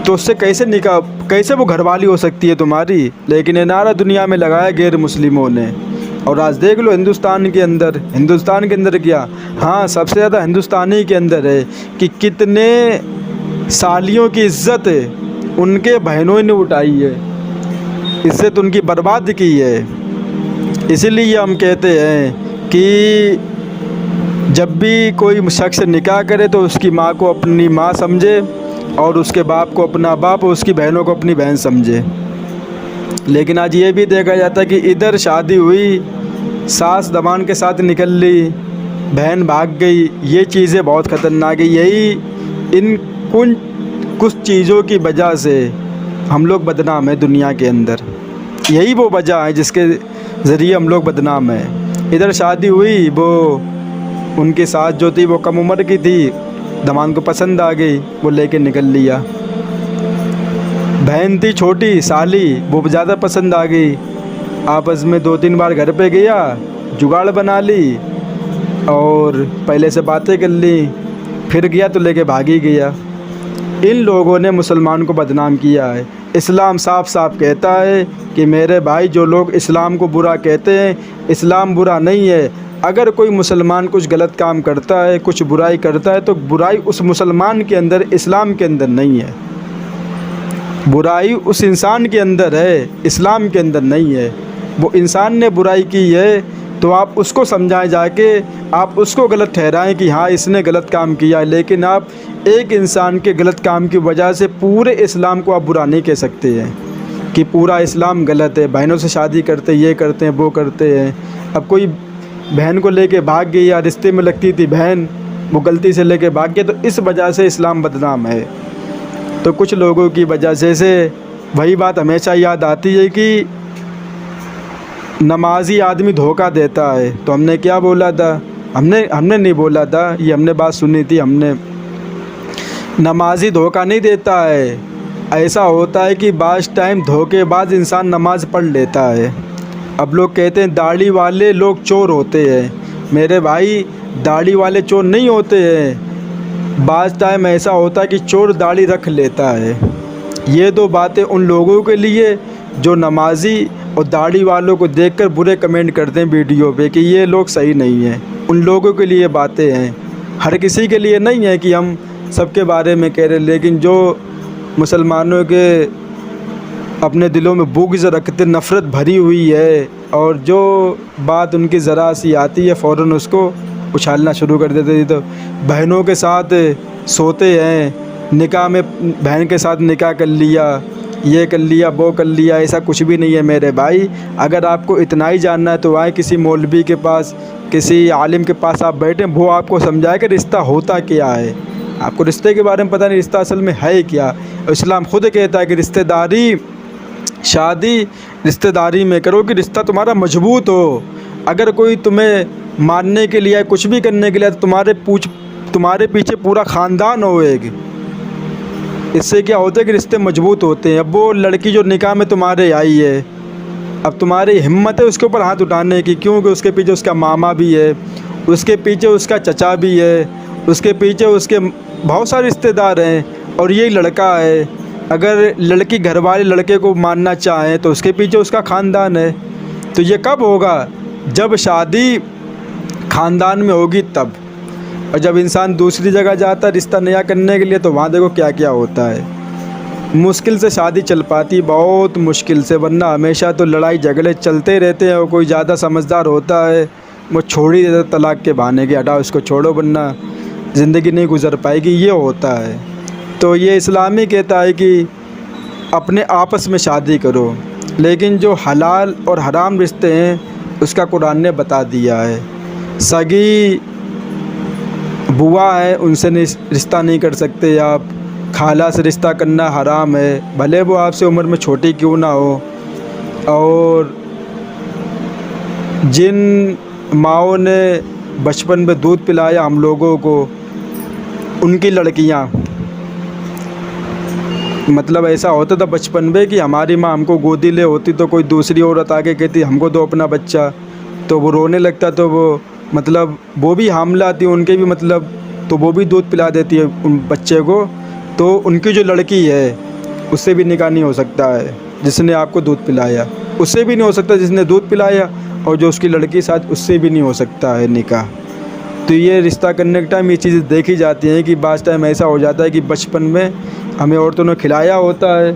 تو اس سے کیسے وہ گھر والی ہو سکتی ہے تمہاری؟ لیکن یہ نعرہ دنیا میں لگایا غیر مسلموں نے. اور آج دیکھ لو ہندوستان کے اندر کیا, ہاں سب سے زیادہ ہندوستانی کے اندر ہے کہ کتنے سالیوں کی عزت ان کے بہنوں نے اٹھائی ہے, عزت ان کی برباد کی ہے. اسی لیے ہم کہتے ہیں کہ جب بھی کوئی شخص نکاح کرے تو اس کی ماں کو اپنی ماں سمجھے, اور اس کے باپ کو اپنا باپ, اور اس کی بہنوں کو اپنی بہن سمجھے. لیکن آج یہ بھی دیکھا جاتا ہے کہ ادھر شادی ہوئی, ساس دمان کے ساتھ نکل لی, بہن بھاگ گئی. یہ چیزیں بہت خطرناک ہے. یہی ان کچھ چیزوں کی وجہ سے ہم لوگ بدنام ہیں دنیا کے اندر. یہی وہ وجہ ہے جس کے ذریعے ہم لوگ بدنام ہیں. ادھر شادی ہوئی, وہ ان کی ساس جو تھی وہ کم عمر کی تھی, دمان کو پسند آ گئی, وہ لے کے نکل لیا. بہن تھی چھوٹی سالی, وہ زیادہ پسند آ گئی, آپس میں 2-3 بار گھر پہ گیا, جگاڑ بنا لی اور پہلے سے باتیں کر لی, پھر گیا تو لے کے بھاگی گیا. ان لوگوں نے مسلمان کو بدنام کیا ہے. اسلام صاف صاف کہتا ہے کہ میرے بھائی, جو لوگ اسلام کو برا کہتے ہیں, اسلام برا نہیں ہے. اگر کوئی مسلمان کچھ غلط کام کرتا ہے, کچھ برائی کرتا ہے, تو برائی اس مسلمان کے اندر, اسلام کے اندر نہیں ہے. برائی اس انسان کے اندر ہے, اسلام کے اندر نہیں ہے. وہ انسان نے برائی کی ہے تو آپ اس کو سمجھائیں, جا کے آپ اس کو غلط ٹھہرائیں کہ ہاں اس نے غلط کام کیا ہے. لیکن آپ ایک انسان کے غلط کام کی وجہ سے پورے اسلام کو آپ برا نہیں کہہ سکتے ہیں کہ پورا اسلام غلط ہے, بہنوں سے شادی کرتے, یہ کرتے ہیں, وہ کرتے ہیں. اب کوئی بہن کو لے کے بھاگ گئی, یا رشتے میں لگتی تھی بہن, وہ غلطی سے لے کے بھاگ گیا, تو اس وجہ سے اسلام بدنام ہے. تو کچھ لوگوں کی وجہ سے وہی بات ہمیشہ یاد آتی ہے کہ نمازی آدمی دھوکہ دیتا ہے. تو ہم نے کیا بولا تھا؟ ہم نے نہیں بولا تھا, یہ ہم نے بات سنی تھی. ہم نے, نمازی دھوکہ نہیں دیتا ہے. ایسا ہوتا ہے کہ بعض ٹائم دھوکے باز انسان نماز پڑھ لیتا ہے. اب لوگ کہتے ہیں داڑھی والے لوگ چور ہوتے ہیں. میرے بھائی, داڑھی والے چور نہیں ہوتے ہیں. بعض ٹائم ایسا ہوتا ہے کہ چور داڑھی رکھ لیتا ہے. یہ دو باتیں ان لوگوں کے لیے جو نمازی اور داڑھی والوں کو دیکھ کر برے کمنٹ کرتے ہیں ویڈیو پہ کہ یہ لوگ صحیح نہیں ہیں, ان لوگوں کے لیے باتیں ہیں. ہر کسی کے لیے نہیں ہے کہ ہم سب کے بارے میں کہہ رہے. لیکن جو مسلمانوں کے اپنے دلوں میں بغض رکھتے, نفرت بھری ہوئی ہے, اور جو بات ان کی ذرا سی آتی ہے فوراً اس کو اچھالنا شروع کر دیتے ہیں. تو بہنوں کے ساتھ سوتے ہیں, نکاح میں بہن کے ساتھ نکاح کر لیا, یہ کر لیا, وہ کر لیا. ایسا کچھ بھی نہیں ہے میرے بھائی. اگر آپ کو اتنا ہی جاننا ہے تو آئیں کسی مولوی کے پاس, کسی عالم کے پاس آپ بیٹھیں, وہ آپ کو سمجھائے کہ رشتہ ہوتا کیا ہے. آپ کو رشتے کے بارے میں پتہ نہیں, رشتہ اصل میں ہے کیا. اسلام خود کہتا ہے کہ رشتہ داری, شادی رشتہ داری میں کرو کہ رشتہ تمہارا مضبوط ہو. اگر کوئی تمہیں ماننے کے لیے, کچھ بھی کرنے کے لیے, تو تمہارے پیچھے پورا خاندان ہو ایک. اس سے کیا ہوتا ہے کہ رشتے مضبوط ہوتے ہیں. اب وہ لڑکی جو نکاح میں تمہارے آئی ہے, اب تمہاری ہمت ہے اس کے اوپر ہاتھ اٹھانے کی, کیونکہ اس کے پیچھے اس کا ماما بھی ہے, اس کے پیچھے اس کا چچا بھی ہے, اس کے پیچھے اس کے بہت سارے رشتہ دار ہیں, اور یہی لڑکا ہے. اگر لڑکی گھر والے لڑکے کو ماننا چاہیں تو اس کے پیچھے اس کا خاندان ہے. تو یہ کب ہوگا؟ جب شادی خاندان میں ہوگی تب. اور جب انسان دوسری جگہ جاتا ہے رشتہ نیا کرنے کے لیے, تو وہاں دیکھو کیا کیا ہوتا ہے. مشکل سے شادی چل پاتی, بہت مشکل سے, ورنہ ہمیشہ تو لڑائی جھگڑے چلتے رہتے ہیں. اور کوئی زیادہ سمجھدار ہوتا ہے وہ چھوڑ ہی دیتا طلاق کے بہانے کے, ہٹاؤ اس کو چھوڑو ورنہ زندگی نہیں گزر پائے گی. یہ ہوتا ہے. تو یہ اسلامی کہتا ہے کہ اپنے آپس میں شادی کرو, لیکن جو حلال اور حرام رشتے ہیں اس کا قرآن نے بتا دیا ہے. سگی بوا ہے, ان سے رشتہ نہیں کر سکتے آپ. خالہ سے رشتہ کرنا حرام ہے, بھلے وہ آپ سے عمر میں چھوٹی کیوں نہ ہو. اور جن ماؤں نے بچپن میں دودھ پلایا ہم لوگوں کو، ان کی لڑکیاں، مطلب ایسا ہوتا تھا بچپن میں کہ ہماری ماں ہم کو گودی لے ہوتی تو کوئی دوسری عورت آگے کہتی ہم کو دو اپنا بچہ، تو وہ رونے لگتا، تو وہ مطلب وہ بھی حاملہ تھی، ان کے بھی مطلب تو وہ بھی دودھ پلا دیتی ہے ان بچے کو، تو ان کی جو لڑکی ہے اس سے بھی نکاح نہیں ہو سکتا ہے، جس نے آپ کو دودھ پلایا اس سے بھی نہیں ہو سکتا، جس نے دودھ پلایا، اور جو اس کی لڑکی ساتھ اس سے بھی نہیں ہو سکتا ہے نکاح۔ تو یہ رشتہ کرنے کے ٹائم یہ چیزیں دیکھی جاتی ہیں کہ بعض ٹائم ایسا ہو جاتا ہے کہ بچپن میں ہمیں عورتوں نے کھلایا ہوتا ہے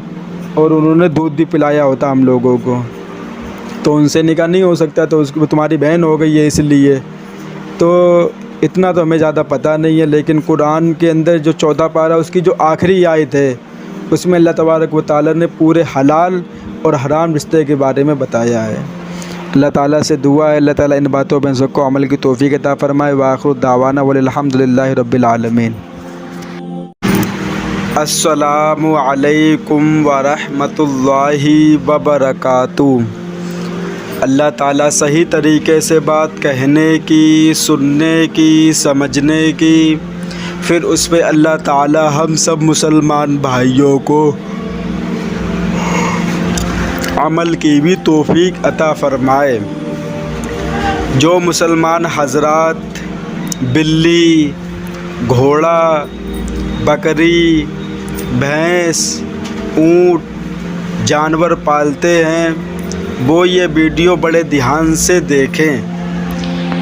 اور انہوں نے دودھ بھی پلایا ہوتا ہم لوگوں کو، تو ان سے نکاح نہیں ہو سکتا، تو اس کو تمہاری بہن ہو گئی ہے اس لیے۔ تو اتنا تو ہمیں زیادہ پتہ نہیں ہے، لیکن قرآن کے اندر جو 14 پارہ اس کی جو آخری آیت ہے اس میں اللہ تبارک و تعالیٰ نے پورے حلال اور حرام رشتے کے بارے میں بتایا ہے۔ اللہ تعالیٰ سے دعا ہے اللہ تعالیٰ ان باتوں پہ سب کو عمل کی توفیق عطا فرمائے۔ وآخر دعوانا والحمدللہ رب العالمین۔ السلام علیکم ورحمۃ اللہ وبرکاتہ۔ اللہ تعالیٰ صحیح طریقے سے بات کہنے کی، سننے کی، سمجھنے کی، پھر اس پہ اللہ تعالیٰ ہم سب مسلمان بھائیوں کو عمل کی بھی توفیق عطا فرمائے۔ جو مسلمان حضرات بلی، گھوڑا، بکری، بھینس، اونٹ جانور پالتے ہیں وہ یہ ویڈیو بڑے دھیان سے دیکھیں۔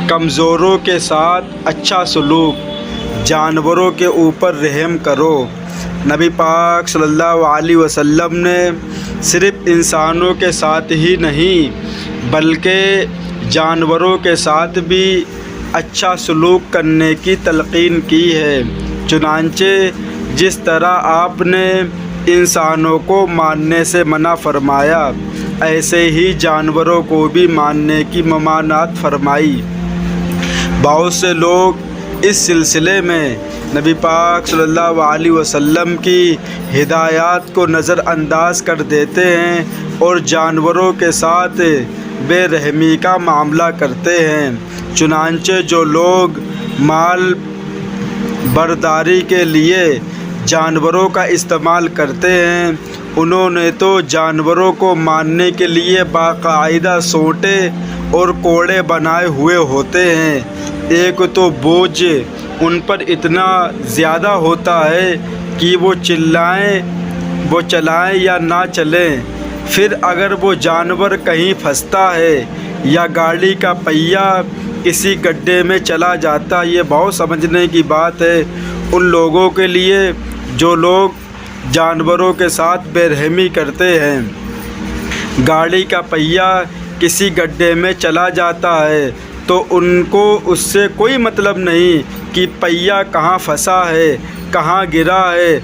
کمزوروں کے ساتھ اچھا سلوک، جانوروں کے اوپر رحم کرو۔ نبی پاک صلی اللہ علیہ وسلم نے صرف انسانوں کے ساتھ ہی نہیں بلکہ جانوروں کے ساتھ بھی اچھا سلوک کرنے کی تلقین کی ہے۔ چنانچہ جس طرح آپ نے انسانوں کو ماننے سے منع فرمایا، ایسے ہی جانوروں کو بھی ماننے کی ممانعت فرمائی۔ بہت سے لوگ اس سلسلے میں نبی پاک صلی اللہ علیہ وسلم کی ہدایات کو نظر انداز کر دیتے ہیں اور جانوروں کے ساتھ بے رحمی کا معاملہ کرتے ہیں۔ چنانچہ جو لوگ مال برداری کے لیے جانوروں کا استعمال کرتے ہیں، انہوں نے تو جانوروں کو مارنے کے لیے باقاعدہ سوٹے اور کوڑے بنائے ہوئے ہوتے ہیں۔ ایک تو بوجھ ان پر اتنا زیادہ ہوتا ہے کہ وہ چلائیں یا نہ چلیں۔ پھر اگر وہ جانور کہیں پھنستا ہے یا گاڑی کا پہیہ کسی گڈھے میں چلا جاتا، یہ بہت سمجھنے کی بات ہے ان لوگوں کے لیے جو لوگ جانوروں کے ساتھ بے رحمی کرتے ہیں۔ گاڑی کا پہیہ کسی گڈھے میں چلا جاتا ہے تو ان کو اس سے کوئی مطلب نہیں کہ پہیہ کہاں پھنسا ہے، کہاں گرا ہے،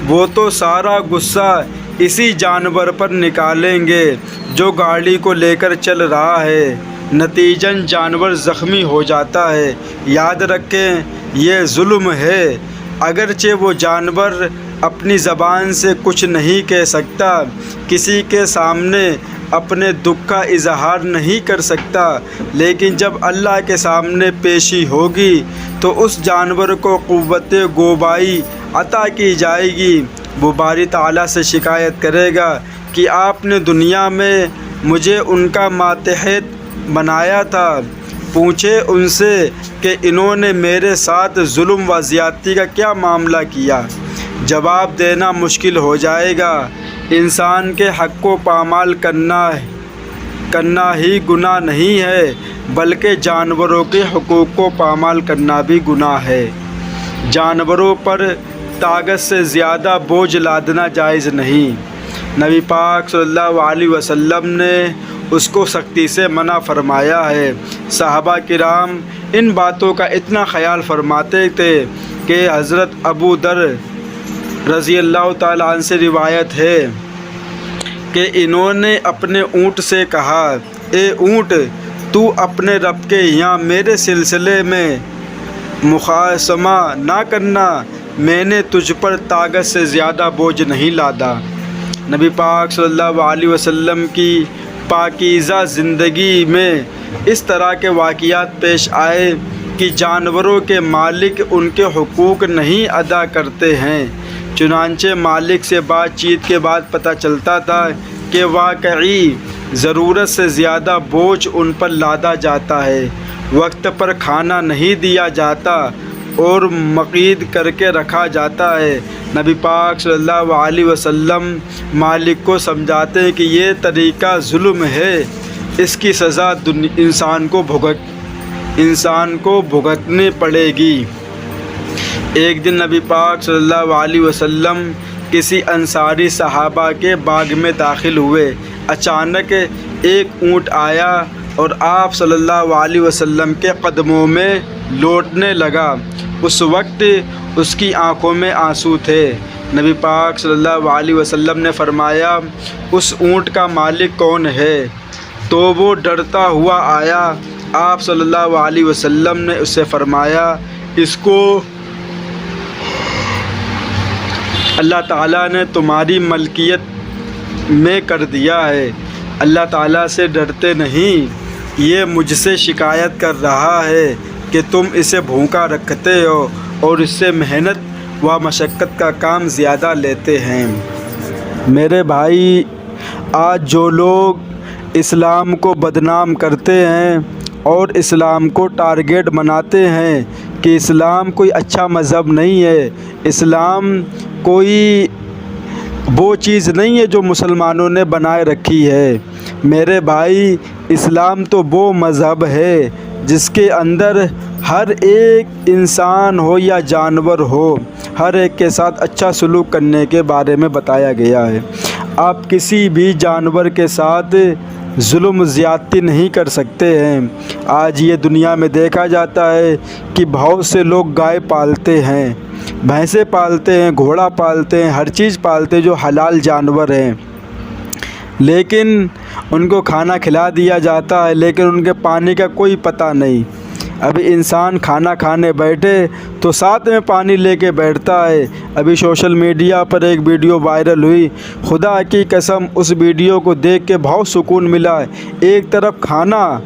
وہ تو سارا غصہ اسی جانور پر نکالیں گے جو گاڑی کو لے کر چل رہا ہے، نتیجتاً جانور زخمی ہو جاتا ہے۔ یاد رکھیں یہ ظلم ہے۔ اگرچہ وہ جانور اپنی زبان سے کچھ نہیں کہہ سکتا، کسی کے سامنے اپنے دکھ کا اظہار نہیں کر سکتا، لیکن جب اللہ کے سامنے پیشی ہوگی تو اس جانور کو قوت گوبائی عطا کی جائے گی۔ وہ باری تعالیٰ سے شکایت کرے گا کہ آپ نے دنیا میں مجھے ان کا ماتحت بنایا تھا۔ پوچھے ان سے کہ انہوں نے میرے ساتھ ظلم و زیادتی کا کیا معاملہ کیا؟ جواب دینا مشکل ہو جائے گا۔ انسان کے حق کو پامال کرنا ہی گناہ نہیں ہے بلکہ جانوروں کے حقوق کو پامال کرنا بھی گناہ ہے۔ جانوروں پر طاقت سے زیادہ بوجھ لادنا جائز نہیں۔ نبی پاک صلی اللہ علیہ وسلم نے اس کو سختی سے منع فرمایا ہے۔ صحابہ کرام ان باتوں کا اتنا خیال فرماتے تھے کہ حضرت ابو ذر رضی اللہ تعالیٰ عنہ سے روایت ہے کہ انہوں نے اپنے اونٹ سے کہا، اے اونٹ، تو اپنے رب کے یہاں میرے سلسلے میں مخاصمہ نہ کرنا، میں نے تجھ پر طاقت سے زیادہ بوجھ نہیں لادا۔ نبی پاک صلی اللہ علیہ وسلم کی پاکیزہ زندگی میں اس طرح کے واقعات پیش آئے کہ جانوروں کے مالک ان کے حقوق نہیں ادا کرتے ہیں۔ چنانچہ مالک سے بات چیت کے بعد پتہ چلتا تھا کہ واقعی ضرورت سے زیادہ بوجھ ان پر لادا جاتا ہے، وقت پر کھانا نہیں دیا جاتا اور مقید کر کے رکھا جاتا ہے۔ نبی پاک صلی اللہ علیہ وسلم مالک کو سمجھاتے ہیں کہ یہ طریقہ ظلم ہے، اس کی سزا انسان کو بھگتنی پڑے گی۔ ایک دن نبی پاک صلی اللہ علیہ وسلم کسی انصاری صحابہ کے باغ میں داخل ہوئے۔ اچانک ایک اونٹ آیا اور آپ صلی اللہ علیہ وسلم کے قدموں میں لوٹنے لگا۔ اس وقت اس کی آنکھوں میں آنسو تھے۔ نبی پاک صلی اللہ علیہ وسلم نے فرمایا، اس اونٹ کا مالک کون ہے؟ تو وہ ڈرتا ہوا آیا۔ آپ صلی اللہ علیہ وسلم نے اس سے فرمایا، اس کو اللہ تعالیٰ نے تمہاری ملکیت میں کر دیا ہے۔ اللہ تعالیٰ سے ڈرتے نہیں، یہ مجھ سے شکایت کر رہا ہے کہ تم اسے بھوکا رکھتے ہو اور اس سے محنت و مشقت کا کام زیادہ لیتے ہیں۔ میرے بھائی، آج جو لوگ اسلام کو بدنام کرتے ہیں اور اسلام کو ٹارگیٹ بناتے ہیں کہ اسلام کوئی اچھا مذہب نہیں ہے، اسلام کوئی وہ چیز نہیں ہے جو مسلمانوں نے بنائے رکھی ہے۔ میرے بھائی، اسلام تو وہ مذہب ہے جس کے اندر ہر ایک انسان ہو یا جانور ہو، ہر ایک کے ساتھ اچھا سلوک کرنے کے بارے میں بتایا گیا ہے۔ آپ کسی بھی جانور کے ساتھ ظلم و زیادتی نہیں کر سکتے ہیں۔ آج یہ دنیا میں دیکھا جاتا ہے کہ بہت سے لوگ گائے پالتے ہیں، بھینسیں پالتے ہیں، گھوڑا پالتے ہیں، ہر چیز پالتے ہیں جو حلال جانور ہیں، لیکن ان کو کھانا کھلا دیا جاتا ہے، لیکن ان کے پانی کا کوئی پتہ نہیں۔ ابھی انسان کھانا کھانے بیٹھے تو ساتھ میں پانی لے کے بیٹھتا ہے۔ ابھی سوشل میڈیا پر ایک ویڈیو وائرل ہوئی، خدا کی قسم اس ویڈیو کو دیکھ کے بہت سکون ملا ہے۔ ایک طرف کھانا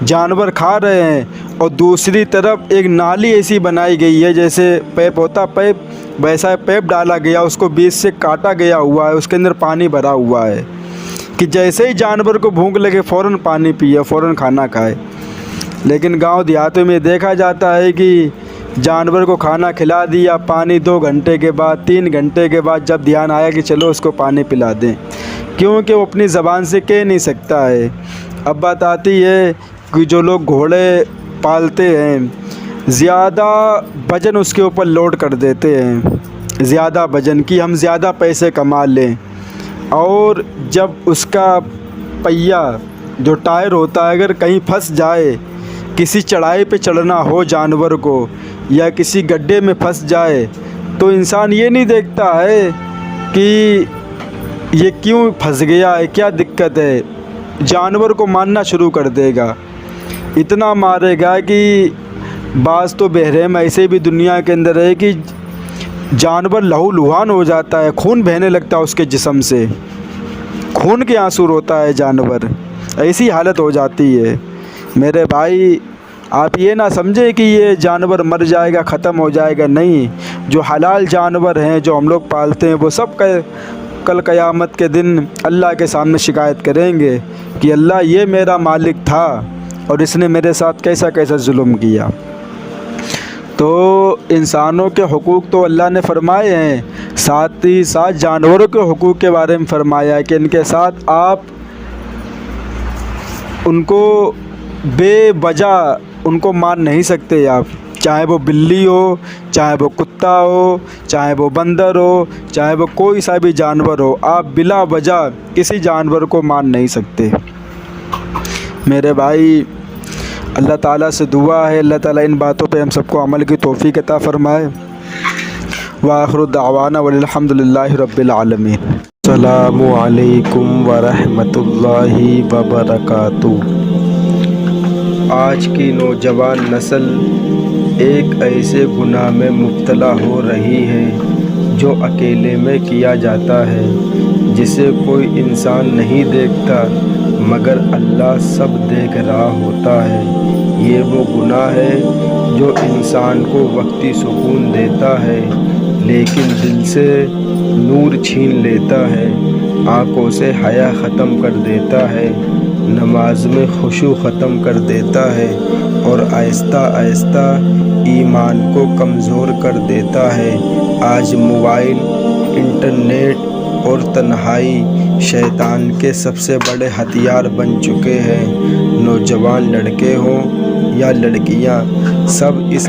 جانور کھا رہے ہیں اور دوسری طرف ایک نالی ایسی بنائی گئی ہے، جیسے پیپ ہوتا پیپ، ویسا پیپ ڈالا گیا، اس کو بیچ سے کاٹا گیا ہوا ہے، اس کے اندر پانی بھرا ہوا ہے کہ جیسے ہی جانور کو بھوک لگے فوراً پانی پیے، فوراً کھانا کھائے۔ لیکن گاؤں دیہاتوں میں دیکھا جاتا ہے کہ جانور کو کھانا کھلا دیا، پانی 2 گھنٹے کے بعد 3 گھنٹے کے بعد جب دھیان آیا کہ چلو اس کو پانی پلا دیں، کیونکہ وہ اپنی زبان سے کہہ نہیں سکتا ہے۔ اب بات آتی ہے کہ جو لوگ گھوڑے پالتے ہیں، زیادہ وزن اس کے اوپر لوڈ کر دیتے ہیں، زیادہ وزن کی ہم زیادہ پیسے کما لیں، اور جب اس کا پہیہ جو ٹائر ہوتا ہے اگر کہیں پھنس جائے، کسی چڑھائی پہ چڑھنا ہو جانور کو یا کسی گڈھے میں پھنس جائے، تو انسان یہ نہیں دیکھتا ہے کہ یہ کیوں پھنس گیا ہے، کیا دقت ہے، جانور کو مارنا شروع کر دے گا، اتنا مارے گا کہ بعض تو بہرحم ایسے بھی دنیا کے اندر ہے کہ جانور لہو لہان ہو جاتا ہے، خون بہنے لگتا ہے اس کے جسم سے، خون کے آنسو روتا ہے جانور، ایسی حالت ہو جاتی ہے۔ میرے بھائی، آپ یہ نہ سمجھیں کہ یہ جانور مر جائے گا، ختم ہو جائے گا، نہیں، جو حلال جانور ہیں جو ہم لوگ پالتے ہیں وہ سب کل قیامت کے دن اللہ کے سامنے شکایت کریں گے کہ اللہ یہ میرا مالک تھا اور اس نے میرے ساتھ کیسا کیسا ظلم کیا۔ تو انسانوں کے حقوق تو اللہ نے فرمائے ہیں، ساتھ ہی ساتھ جانوروں کے حقوق کے بارے میں فرمایا ہے کہ ان کے ساتھ آپ ان کو بے وجہ ان کو مار نہیں سکتے، آپ چاہے وہ بلی ہو، چاہے وہ کتا ہو، چاہے وہ بندر ہو، چاہے وہ کوئی سا بھی جانور ہو، آپ بلا وجہ کسی جانور کو مار نہیں سکتے۔ میرے بھائی، اللہ تعالیٰ سے دعا ہے اللہ تعالیٰ ان باتوں پہ ہم سب کو عمل کی توفیق عطا فرمائے۔ وآخر دعوانا والحمد للہ رب العالمین۔ السلام علیکم ورحمۃ اللہ وبرکاتہ۔ آج کی نوجوان نسل ایک ایسے گناہ میں مبتلا ہو رہی ہے جو اکیلے میں کیا جاتا ہے، جسے کوئی انسان نہیں دیکھتا مگر اللہ سب دیکھ رہا ہوتا ہے۔ یہ وہ گناہ ہے جو انسان کو وقتی سکون دیتا ہے لیکن دل سے نور چھین لیتا ہے، آنکھوں سے حیا ختم کر دیتا ہے، نماز میں خشوع ختم کر دیتا ہے اور آہستہ آہستہ ایمان کو کمزور کر دیتا ہے۔ آج موبائل، انٹرنیٹ اور تنہائی شیطان کے سب سے بڑے ہتھیار بن چکے ہیں۔ نوجوان لڑکے ہوں یا لڑکیاں، سب اس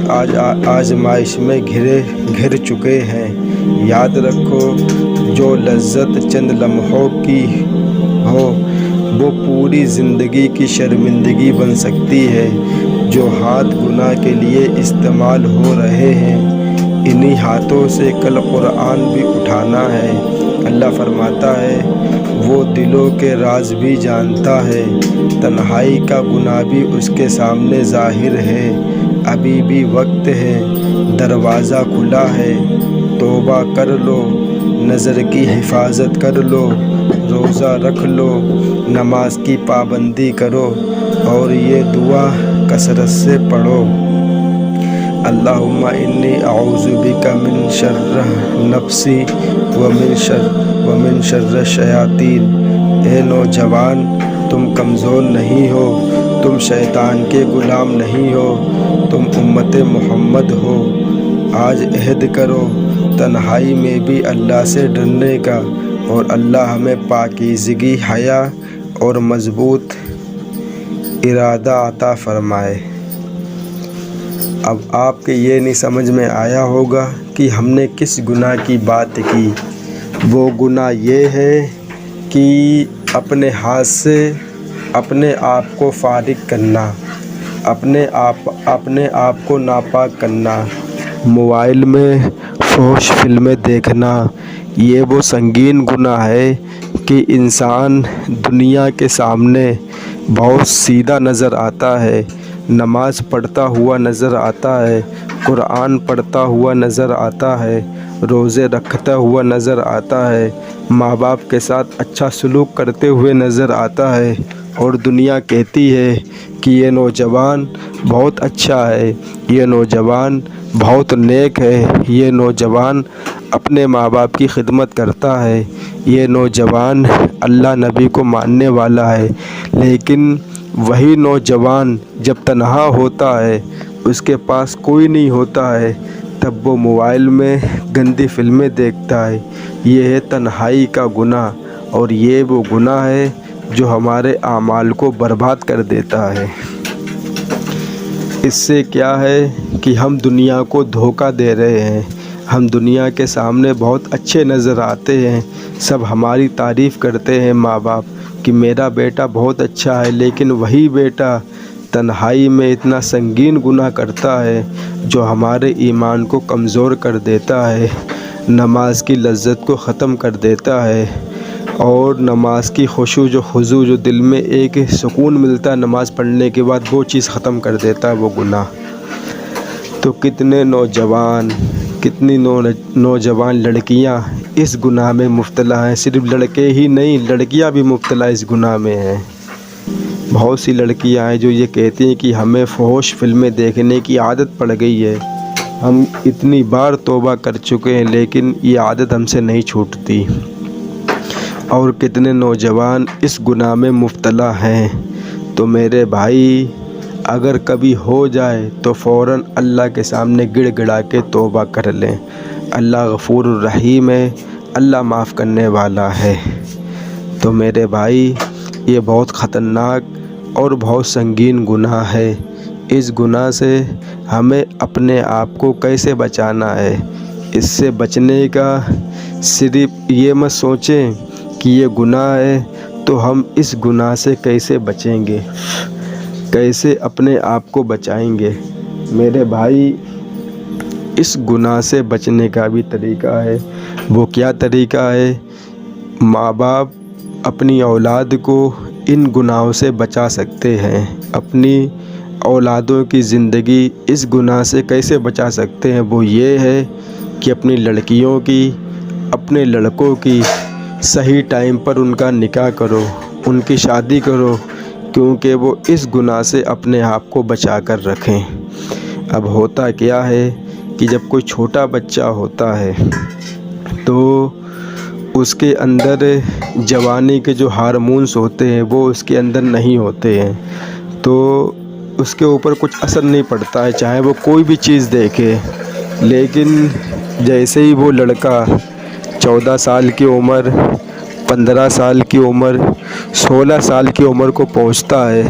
آزمائش میں گھر چکے ہیں۔ یاد رکھو، جو لذت چند لمحوں کی ہو وہ پوری زندگی کی شرمندگی بن سکتی ہے۔ جو ہاتھ گناہ کے لیے استعمال ہو رہے ہیں، انہی ہاتھوں سے کل قرآن بھی اٹھانا ہے۔ اللہ فرماتا ہے، وہ دلوں کے راز بھی جانتا ہے، تنہائی کا گناہ بھی اس کے سامنے ظاہر ہے۔ ابھی بھی وقت ہے، دروازہ کھلا ہے، توبہ کر لو، نظر کی حفاظت کر لو، روزہ رکھ لو، نماز کی پابندی کرو اور یہ دعا کثرت سے پڑھو۔ اللہم انی اعوذ بک من شر نفسی ومن شر الشیاطین۔ اے نوجوان، تم کمزور نہیں ہو، تم شیطان کے غلام نہیں ہو، تم امت محمد ہو۔ آج عہد کرو تنہائی میں بھی اللہ سے ڈرنے کا، اور اللہ ہمیں پاکیزگی، حیا اور مضبوط ارادہ عطا فرمائے۔ اب آپ کے یہ نہیں سمجھ میں آیا ہوگا کہ ہم نے کس گناہ کی بات کی۔ وہ گناہ یہ ہے کہ اپنے ہاتھ سے اپنے آپ کو فارغ کرنا، اپنے آپ کو ناپاک کرنا، موبائل میں فحش فلمیں دیکھنا۔ یہ وہ سنگین گناہ ہے کہ انسان دنیا کے سامنے بہت سیدھا نظر آتا ہے، نماز پڑھتا ہوا نظر آتا ہے، قرآن پڑھتا ہوا نظر آتا ہے، روزے رکھتا ہوا نظر آتا ہے، ماں باپ کے ساتھ اچھا سلوک کرتے ہوئے نظر آتا ہے، اور دنیا کہتی ہے کہ یہ نوجوان بہت اچھا ہے، یہ نوجوان بہت نیک ہے، یہ نوجوان اپنے ماں باپ کی خدمت کرتا ہے، یہ نوجوان اللہ نبی کو ماننے والا ہے۔ لیکن وہی نوجوان جب تنہا ہوتا ہے، اس کے پاس کوئی نہیں ہوتا ہے، تب وہ موبائل میں گندی فلمیں دیکھتا ہے۔ یہ ہے تنہائی کا گناہ، اور یہ وہ گناہ ہے جو ہمارے اعمال کو برباد کر دیتا ہے۔ اس سے کیا ہے کہ ہم دنیا کو دھوکہ دے رہے ہیں۔ ہم دنیا کے سامنے بہت اچھے نظر آتے ہیں، سب ہماری تعریف کرتے ہیں ماں باپ کہ میرا بیٹا بہت اچھا ہے، لیکن وہی بیٹا تنہائی میں اتنا سنگین گناہ کرتا ہے جو ہمارے ایمان کو کمزور کر دیتا ہے، نماز کی لذت کو ختم کر دیتا ہے، اور نماز کی خضوع جو دل میں ایک سکون ملتا ہے نماز پڑھنے کے بعد، وہ چیز ختم کر دیتا ہے وہ گناہ۔ تو کتنے نوجوان، کتنی نوجوان لڑکیاں اس گناہ میں مبتلا ہیں۔ صرف لڑکے ہی نہیں، لڑکیاں بھی مبتلا اس گناہ میں ہیں۔ بہت سی لڑکیاں ہیں جو یہ کہتی ہیں کہ ہمیں فحش فلمیں دیکھنے کی عادت پڑ گئی ہے، ہم اتنی بار توبہ کر چکے ہیں لیکن یہ عادت ہم سے نہیں چھوٹتی۔ اور کتنے نوجوان اس گناہ میں مبتلا ہیں۔ تو میرے بھائی، اگر کبھی ہو جائے تو فوراً اللہ کے سامنے گڑ گڑا کے توبہ کر لیں۔ اللہ غفور الرحیم ہے، اللہ معاف کرنے والا ہے۔ تو میرے بھائی، یہ بہت خطرناک اور بہت سنگین گناہ ہے۔ اس گناہ سے ہمیں اپنے آپ کو کیسے بچانا ہے؟ اس سے بچنے کا صرف یہ مت سوچیں کہ یہ گناہ ہے تو ہم اس گناہ سے کیسے بچیں گے، کیسے اپنے آپ کو بچائیں گے۔ میرے بھائی، اس گناہ سے بچنے کا بھی طریقہ ہے۔ وہ کیا طریقہ ہے؟ ماں باپ اپنی اولاد کو ان گناہوں سے بچا سکتے ہیں۔ اپنی اولادوں کی زندگی اس گناہ سے کیسے بچا سکتے ہیں؟ وہ یہ ہے کہ اپنی لڑکیوں کی، اپنے لڑکوں کی صحیح ٹائم پر ان کا نکاح کرو، ان کی شادی کرو، کیونکہ وہ اس گناہ سے اپنے آپ کو بچا کر رکھیں۔ اب ہوتا کیا ہے کہ جب کوئی چھوٹا بچہ ہوتا ہے تو اس کے اندر جوانی کے جو ہارمونز ہوتے ہیں وہ اس کے اندر نہیں ہوتے ہیں، تو اس کے اوپر کچھ اثر نہیں پڑتا ہے، چاہے وہ کوئی بھی چیز دیکھے۔ لیکن جیسے ہی وہ لڑکا 14 سال کی عمر، 15 سال کی عمر، 16 سال کی عمر کو پہنچتا ہے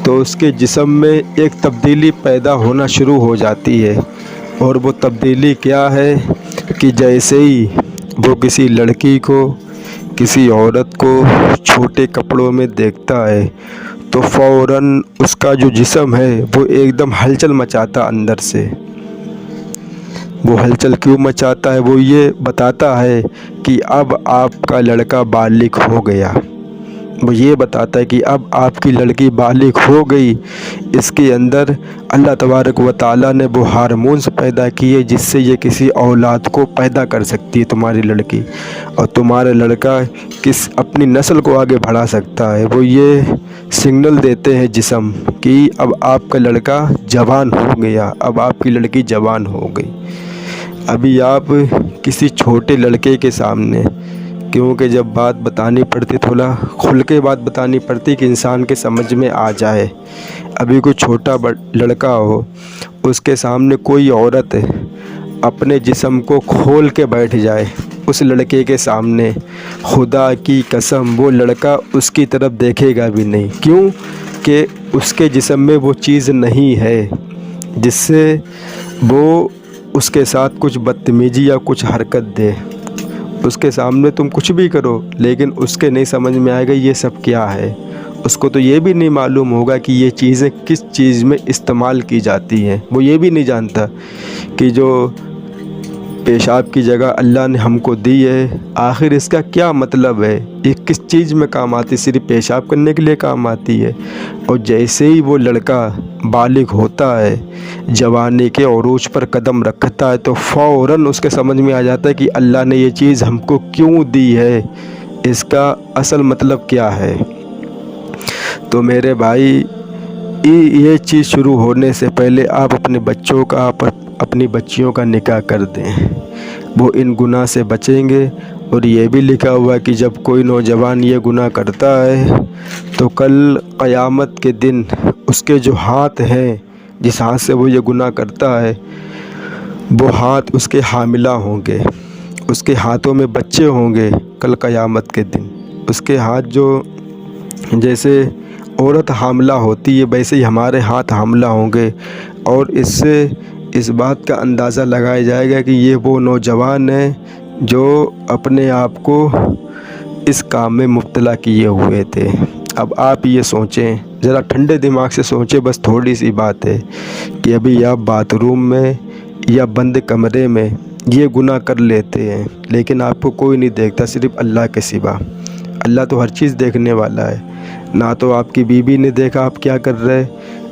تو اس کے جسم میں ایک تبدیلی پیدا ہونا شروع ہو جاتی ہے، اور وہ تبدیلی کیا ہے کہ جیسے ہی وہ کسی لڑکی کو، کسی عورت کو چھوٹے کپڑوں میں دیکھتا ہے تو فوراً اس کا جو جسم ہے وہ ایک دم ہلچل مچاتا اندر سے۔ وہ ہلچل کیوں مچاتا ہے؟ وہ یہ بتاتا ہے کہ اب آپ کا لڑکا بالغ ہو گیا، وہ یہ بتاتا ہے کہ اب آپ کی لڑکی بالغ ہو گئی۔ اس کے اندر اللہ تبارک و تعالیٰ نے وہ ہارمونز پیدا کیے جس سے یہ کسی اولاد کو پیدا کر سکتی ہے تمہاری لڑکی، اور تمہارا لڑکا اپنی نسل کو آگے بڑھا سکتا ہے۔ وہ یہ سگنل دیتے ہیں جسم کہ اب آپ کا لڑکا جوان ہو گیا، اب آپ کی لڑکی جوان ہو گئی۔ ابھی آپ کسی چھوٹے لڑکے کے سامنے، کیونکہ جب بات بتانی پڑتی تھوڑا کھل کے بات بتانی پڑتی کہ انسان کے سمجھ میں آ جائے۔ ابھی کوئی چھوٹا لڑکا ہو، اس کے سامنے کوئی عورت اپنے جسم کو کھول کے بیٹھ جائے اس لڑکے کے سامنے، خدا کی قسم وہ لڑکا اس کی طرف دیکھے گا بھی نہیں۔ کیوں کہ اس کے جسم میں وہ چیز نہیں ہے جس سے وہ اس کے ساتھ کچھ بدتمیزی یا کچھ حرکت دے۔ اس کے سامنے تم کچھ بھی کرو لیکن اس کے نہیں سمجھ میں آئے گا یہ سب کیا ہے۔ اس کو تو یہ بھی نہیں معلوم ہوگا کہ یہ چیزیں کس چیز میں استعمال کی جاتی ہیں۔ وہ یہ بھی نہیں جانتا کہ جو پیشاب کی جگہ اللہ نے ہم کو دی ہے آخر اس کا کیا مطلب ہے، یہ کس چیز میں کام آتی ہے، صرف پیشاب کرنے کے لیے کام آتی ہے۔ اور جیسے ہی وہ لڑکا بالغ ہوتا ہے، جوانی کے عروج پر قدم رکھتا ہے، تو فوراً اس کے سمجھ میں آ جاتا ہے کہ اللہ نے یہ چیز ہم کو کیوں دی ہے، اس کا اصل مطلب کیا ہے۔ تو میرے بھائی یہ چیز شروع ہونے سے پہلے آپ اپنے بچوں کا، اپنی بچیوں کا نکاح کر دیں، وہ ان گناہ سے بچیں گے۔ اور یہ بھی لکھا ہوا ہے کہ جب کوئی نوجوان یہ گناہ کرتا ہے تو کل قیامت کے دن اس کے جو ہاتھ ہیں، جس ہاتھ سے وہ یہ گناہ کرتا ہے، وہ ہاتھ اس کے حاملہ ہوں گے، اس کے ہاتھوں میں بچے ہوں گے کل قیامت کے دن۔ اس کے ہاتھ جو جیسے عورت حاملہ ہوتی ہے ویسے ہی ہمارے ہاتھ حاملہ ہوں گے، اور اس سے اس بات کا اندازہ لگایا جائے گا کہ یہ وہ نوجوان ہیں جو اپنے آپ کو اس کام میں مبتلا کیے ہوئے تھے۔ اب آپ یہ سوچیں، ذرا ٹھنڈے دماغ سے سوچیں، بس تھوڑی سی بات ہے کہ ابھی آپ باتھ روم میں یا بند کمرے میں یہ گناہ کر لیتے ہیں لیکن آپ کو کوئی نہیں دیکھتا صرف اللہ کے سوا۔ اللہ تو ہر چیز دیکھنے والا ہے، نہ تو آپ کی بیوی نے دیکھا آپ کیا کر رہے،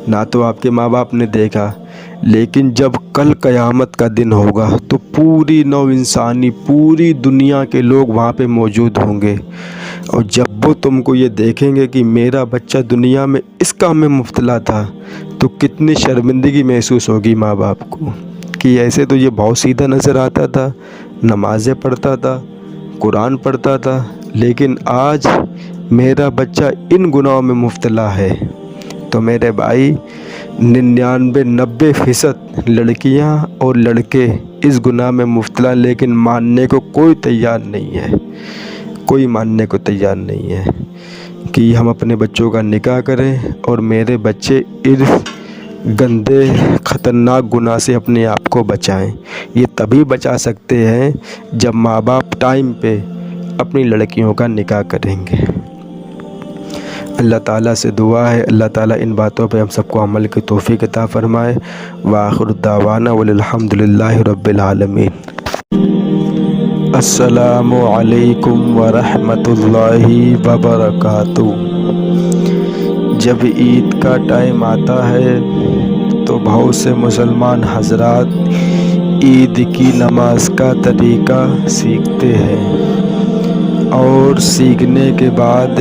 نہ تو آپ کے ماں باپ نے دیکھا، لیکن جب کل قیامت کا دن ہوگا تو پوری نو انسانی، پوری دنیا کے لوگ وہاں پہ موجود ہوں گے، اور جب وہ تم کو یہ دیکھیں گے کہ میرا بچہ دنیا میں اس کام میں مبتلا تھا تو کتنی شرمندگی محسوس ہوگی ماں باپ کو کہ ایسے تو یہ بہت سیدھا نظر آتا تھا، نمازیں پڑھتا تھا، قرآن پڑھتا تھا، لیکن آج میرا بچہ ان گناہوں میں مبتلا ہے۔ تو میرے بھائی 99-90% لڑکیاں اور لڑکے اس گناہ میں مبتلا، لیکن ماننے کو کوئی تیار نہیں ہے، کوئی ماننے کو تیار نہیں ہے کہ ہم اپنے بچوں کا نکاح کریں اور میرے بچے اس گندے خطرناک گناہ سے اپنے آپ کو بچائیں۔ یہ تبھی بچا سکتے ہیں جب ماں باپ ٹائم پہ اپنی لڑکیوں کا نکاح کریں گے۔ اللہ تعالیٰ سے دعا ہے اللہ تعالیٰ ان باتوں پہ ہم سب کو عمل کی توفیق عطا فرمائے۔ وآخر دعوانا والحمد للہ رب العالمین۔ السلام علیکم ورحمۃ اللہ وبرکاتہ۔ جب عید کا ٹائم آتا ہے تو بہت سے مسلمان حضرات عید کی نماز کا طریقہ سیکھتے ہیں، اور سیکھنے کے بعد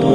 2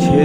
6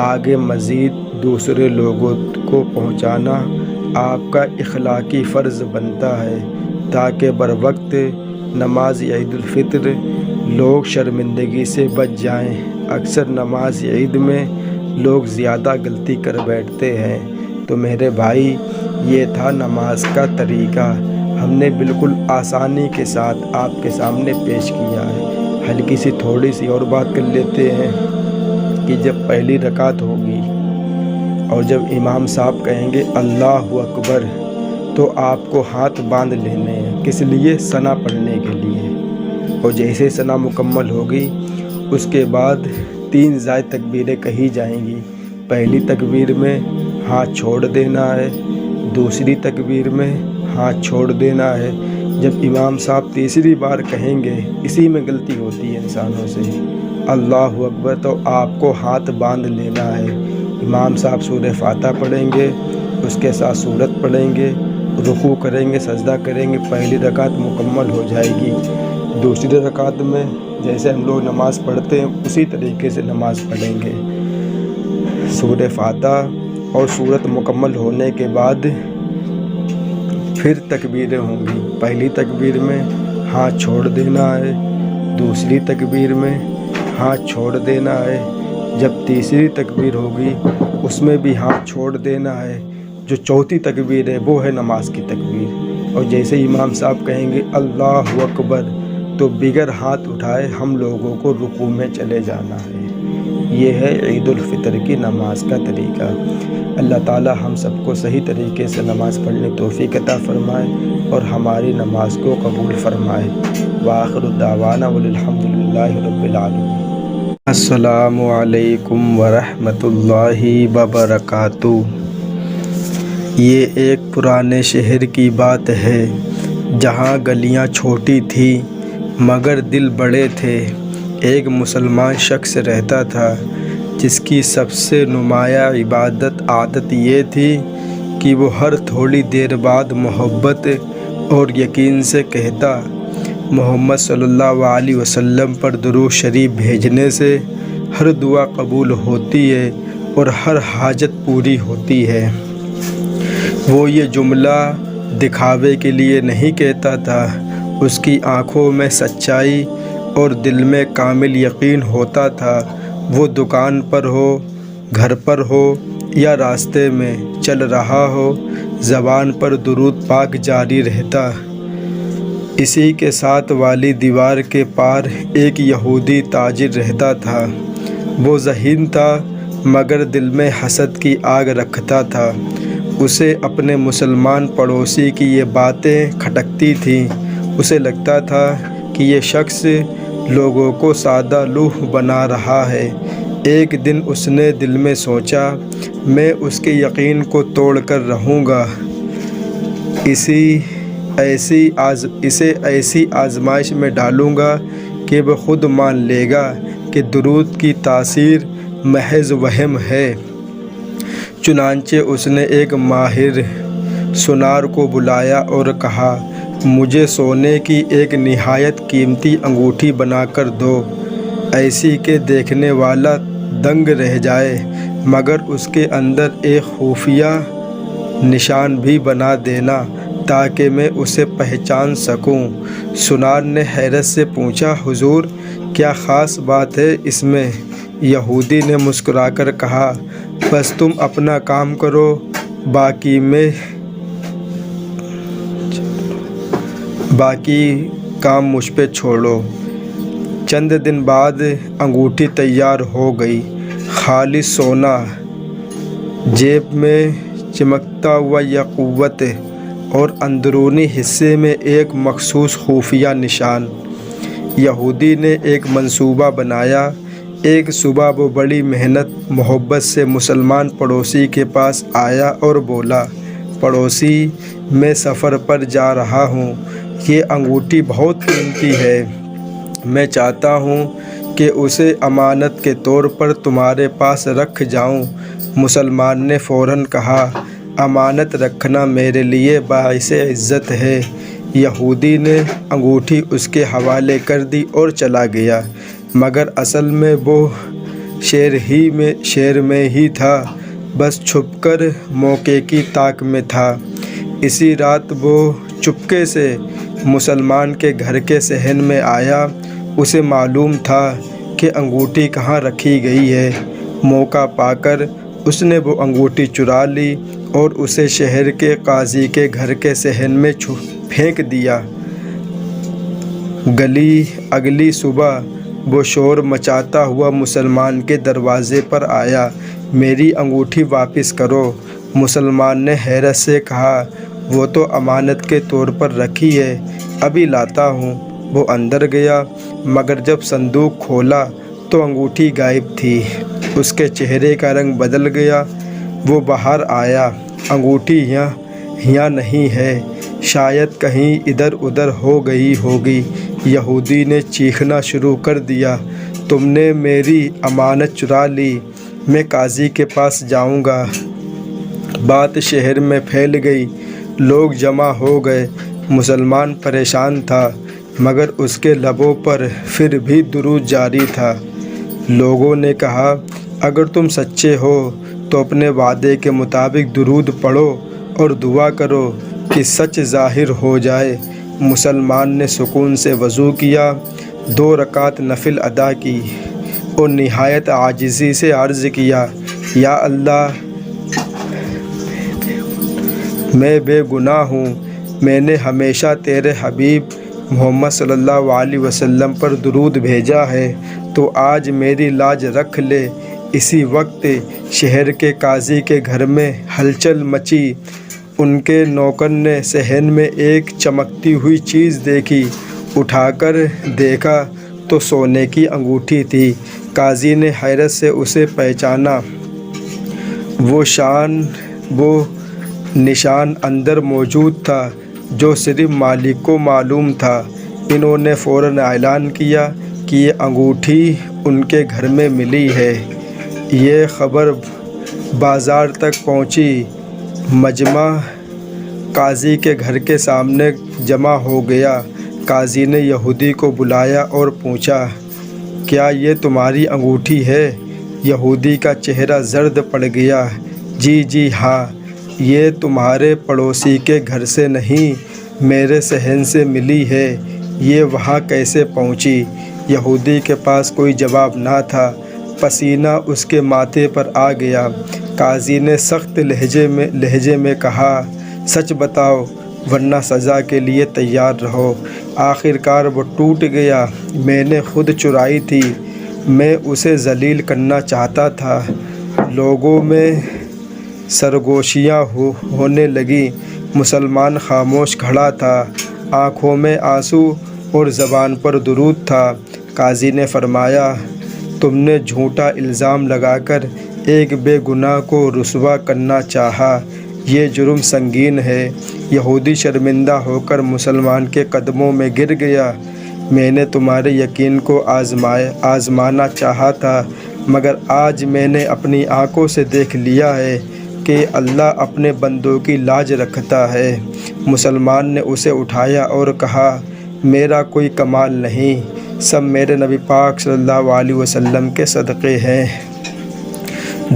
آگے مزید دوسرے لوگوں کو پہنچانا آپ کا اخلاقی فرض بنتا ہے تاکہ بروقت نماز عید الفطر لوگ شرمندگی سے بچ جائیں۔ اکثر نماز عید میں لوگ زیادہ غلطی کر بیٹھتے ہیں۔ تو میرے بھائی، یہ تھا نماز کا طریقہ، ہم نے بالکل آسانی کے ساتھ آپ کے سامنے پیش کیا ہے۔ ہلکی سی تھوڑی سی اور بات کر لیتے ہیں کہ جب پہلی رکعت ہوگی اور جب امام صاحب کہیں گے اللہ اکبر، تو آپ کو ہاتھ باندھ لینے ہیں۔ کس لیے؟ ثنا پڑھنے کے لیے۔ اور جیسے ثنا مکمل ہوگی اس کے بعد 3 زائد تکبیریں کہی جائیں گی۔ پہلی تکبیر میں ہاتھ چھوڑ دینا ہے، دوسری تکبیر میں ہاتھ چھوڑ دینا ہے۔ جب امام صاحب تیسری بار کہیں گے، اسی میں غلطی ہوتی ہے انسانوں سے، اللہ اکبر، تو آپ کو ہاتھ باندھ لینا ہے۔ امام صاحب سورہ فاتحہ پڑھیں گے، اس کے ساتھ سورت پڑھیں گے، رکوع کریں گے، سجدہ کریں گے، پہلی رکعت مکمل ہو جائے گی۔ دوسری رکعت میں جیسے ہم لوگ نماز پڑھتے ہیں اسی طریقے سے نماز پڑھیں گے۔ سورہ فاتحہ اور سورت مکمل ہونے کے بعد پھر تکبیریں ہوں گی۔ پہلی تکبیر میں ہاتھ چھوڑ دینا ہے، دوسری تکبیر میں ہاتھ چھوڑ دینا ہے۔ جب تیسری تکبیر ہوگی اس میں بھی ہاتھ چھوڑ دینا ہے۔ جو چوتھی تکبیر ہے وہ ہے نماز کی تکبیر۔ اور جیسے امام صاحب کہیں گے اللہ اکبر، تو بغیر ہاتھ اٹھائے ہم لوگوں کو رکوع میں چلے جانا ہے۔ یہ ہے عید الفطر کی نماز کا طریقہ۔ اللہ تعالی ہم سب کو صحیح طریقے سے نماز پڑھنے توفیق عطا فرمائے اور ہماری نماز کو قبول فرمائے۔ وآخر دعوانا والحمد للہ رب العالمین۔ السلام علیکم ورحمۃ اللہ وبرکاتہ۔ یہ ایک پرانے شہر کی بات ہے جہاں گلیاں چھوٹی تھیں مگر دل بڑے تھے۔ ایک مسلمان شخص رہتا تھا جس کی سب سے نمایاں عادت یہ تھی کہ وہ ہر تھوڑی دیر بعد محبت اور یقین سے کہتا، محمد صلی اللہ علیہ وسلم پر درود شریف بھیجنے سے ہر دعا قبول ہوتی ہے اور ہر حاجت پوری ہوتی ہے۔ وہ یہ جملہ دکھاوے کے لیے نہیں کہتا تھا، اس کی آنکھوں میں سچائی اور دل میں کامل یقین ہوتا تھا۔ وہ دکان پر ہو، گھر پر ہو یا راستے میں چل رہا ہو، زبان پر درود پاک جاری رہتا۔ اسی کے ساتھ والی دیوار کے پار ایک یہودی تاجر رہتا تھا۔ وہ ذہین تھا مگر دل میں حسد کی آگ رکھتا تھا۔ اسے اپنے مسلمان پڑوسی کی یہ باتیں کھٹکتی تھیں۔ اسے لگتا تھا کہ یہ شخص لوگوں کو سادہ لوح بنا رہا ہے۔ ایک دن اس نے دل میں سوچا، میں اس کے یقین کو توڑ کر رہوں گا، اسے ایسی آزمائش میں ڈالوں گا کہ وہ خود مان لے گا کہ درود کی تاثیر محض وہم ہے۔ چنانچہ اس نے ایک ماہر سونار کو بلایا اور کہا، مجھے سونے کی ایک نہایت قیمتی انگوٹھی بنا کر دو، ایسی کہ دیکھنے والا دنگ رہ جائے، مگر اس کے اندر ایک خفیہ نشان بھی بنا دینا تاکہ میں اسے پہچان سکوں۔ سونار نے حیرت سے پوچھا، حضور کیا خاص بات ہے اس میں؟ یہودی نے مسکرا کر کہا، بس تم اپنا کام کرو، باقی کام مجھ پہ چھوڑو۔ چند دن بعد انگوٹھی تیار ہو گئی، خالص سونا، جیب میں چمکتا ہوا یاقوت اور اندرونی حصے میں ایک مخصوص خفیہ نشان۔ یہودی نے ایک منصوبہ بنایا۔ ایک صبح وہ بڑی محنت محبت سے مسلمان پڑوسی کے پاس آیا اور بولا، پڑوسی، میں سفر پر جا رہا ہوں، یہ انگوٹھی بہت قیمتی ہے، میں چاہتا ہوں کہ اسے امانت کے طور پر تمہارے پاس رکھ جاؤں۔ مسلمان نے فوراً کہا، امانت رکھنا میرے لیے باعث عزت ہے۔ یہودی نے انگوٹھی اس کے حوالے کر دی اور چلا گیا، مگر اصل میں وہ شہر میں ہی تھا، بس چھپ کر موقع کی طاق میں تھا۔ اسی رات وہ چپکے سے مسلمان کے گھر کے صحن میں آیا۔ اسے معلوم تھا کہ انگوٹھی کہاں رکھی گئی ہے۔ موقع پا کر اس نے وہ انگوٹھی چرا لی اور اسے شہر کے قاضی کے گھر کے صحن میں پھینک دیا۔ اگلی صبح وہ شور مچاتا ہوا مسلمان کے دروازے پر آیا، میری انگوٹھی واپس کرو۔ مسلمان نے حیرت سے کہا، وہ تو امانت کے طور پر رکھی ہے، ابھی لاتا ہوں۔ وہ اندر گیا، مگر جب صندوق کھولا تو انگوٹھی غائب تھی۔ اس کے چہرے کا رنگ بدل گیا۔ وہ باہر آیا، انگوٹھی یہاں نہیں ہے، شاید کہیں ادھر ادھر ہو گئی ہوگی۔ یہودی نے چیخنا شروع کر دیا، تم نے میری امانت چرا لی، میں قاضی کے پاس جاؤں گا۔ بات شہر میں پھیل گئی، لوگ جمع ہو گئے۔ مسلمان پریشان تھا، مگر اس کے لبوں پر پھر بھی درود جاری تھا۔ لوگوں نے کہا، اگر تم سچے ہو تو اپنے وعدے کے مطابق درود پڑھو اور دعا کرو کہ سچ ظاہر ہو جائے۔ مسلمان نے سکون سے وضو کیا، 2 رکعت نفل ادا کی اور نہایت عاجزی سے عرض کیا، یا اللہ، میں بے گناہ ہوں۔ میں نے ہمیشہ تیرے حبیب محمد صلی اللہ علیہ وسلم پر درود بھیجا ہے، تو آج میری لاج رکھ لے۔ اسی وقت شہر کے قاضی کے گھر میں ہلچل مچی۔ ان کے نوکر نے صحن میں ایک چمکتی ہوئی چیز دیکھی، اٹھا کر دیکھا تو سونے کی انگوٹھی تھی۔ قاضی نے حیرت سے اسے پہچانا، وہ نشان اندر موجود تھا جو صرف مالک کو معلوم تھا۔ انہوں نے فوراً اعلان کیا کہ یہ انگوٹھی ان کے گھر میں ملی ہے۔ یہ خبر بازار تک پہنچی، مجمع قاضی کے گھر کے سامنے جمع ہو گیا۔ قاضی نے یہودی کو بلایا اور پوچھا، کیا یہ تمہاری انگوٹھی ہے؟ یہودی کا چہرہ زرد پڑ گیا، جی ہاں، یہ تمہارے پڑوسی کے گھر سے نہیں، میرے صحن سے ملی ہے۔ یہ وہاں کیسے پہنچی؟ یہودی کے پاس کوئی جواب نہ تھا، پسینہ اس کے ماتھے پر آ گیا۔ قاضی نے سخت لہجے میں کہا، سچ بتاؤ ورنہ سزا کے لیے تیار رہو۔ آخر کار وہ ٹوٹ گیا، میں نے خود چرائی تھی، میں اسے ذلیل کرنا چاہتا تھا۔ لوگوں میں سرگوشیاں ہونے لگیں۔ مسلمان خاموش کھڑا تھا، آنکھوں میں آنسو اور زبان پر درود تھا۔ قاضی نے فرمایا، تم نے جھوٹا الزام لگا کر ایک بے گناہ کو رسوا کرنا چاہا، یہ جرم سنگین ہے۔ یہودی شرمندہ ہو کر مسلمان کے قدموں میں گر گیا، میں نے تمہارے یقین کو آزمانا چاہا تھا، مگر آج میں نے اپنی آنکھوں سے دیکھ لیا ہے کہ اللہ اپنے بندوں کی لاج رکھتا ہے۔ مسلمان نے اسے اٹھایا اور کہا، میرا کوئی کمال نہیں، سب میرے نبی پاک صلی اللہ علیہ وسلم کے صدقے ہیں۔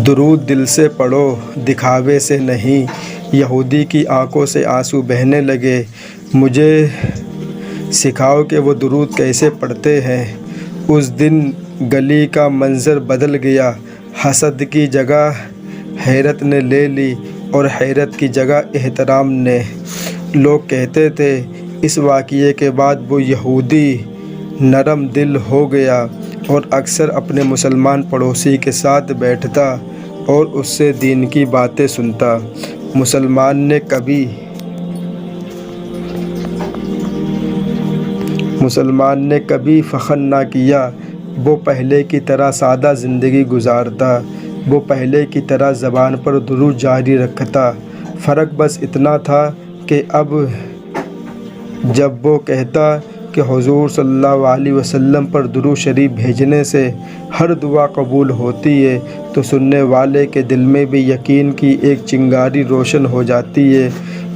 درود دل سے پڑھو، دکھاوے سے نہیں۔ یہودی کی آنکھوں سے آنسو بہنے لگے۔ مجھے سکھاؤ کہ وہ درود کیسے پڑھتے ہیں۔ اس دن گلی کا منظر بدل گیا، حسد کی جگہ حیرت نے لے لی اور حیرت کی جگہ احترام نے۔ لوگ کہتے تھے، اس واقعے کے بعد وہ یہودی نرم دل ہو گیا اور اکثر اپنے مسلمان پڑوسی کے ساتھ بیٹھتا اور اس سے دین کی باتیں سنتا۔ مسلمان نے کبھی فخر نہ کیا، وہ پہلے کی طرح سادہ زندگی گزارتا، وہ پہلے کی طرح زبان پر درود جاری رکھتا۔ فرق بس اتنا تھا کہ اب جب وہ کہتا کہ حضور صلی اللہ علیہ وسلم پر درود شریف بھیجنے سے ہر دعا قبول ہوتی ہے، تو سننے والے کے دل میں بھی یقین کی ایک چنگاری روشن ہو جاتی ہے۔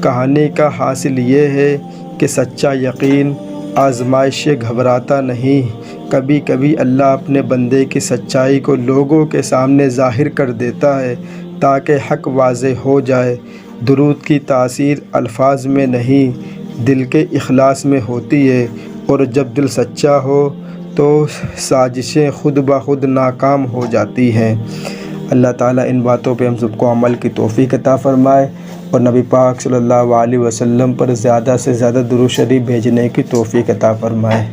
کہانی کا حاصل یہ ہے کہ سچا یقین آزمائش سے گھبراتا نہیں۔ کبھی کبھی اللہ اپنے بندے کی سچائی کو لوگوں کے سامنے ظاہر کر دیتا ہے تاکہ حق واضح ہو جائے۔ درود کی تاثیر الفاظ میں نہیں، دل کے اخلاص میں ہوتی ہے، اور جب دل سچا ہو تو سازشیں خود بخود ناکام ہو جاتی ہیں۔ اللہ تعالیٰ ان باتوں پہ ہم سب کو عمل کی توفیق عطا فرمائے، اور نبی پاک صلی اللہ علیہ وسلم پر زیادہ سے زیادہ درود شریف بھیجنے کی توفیق عطا فرمائے۔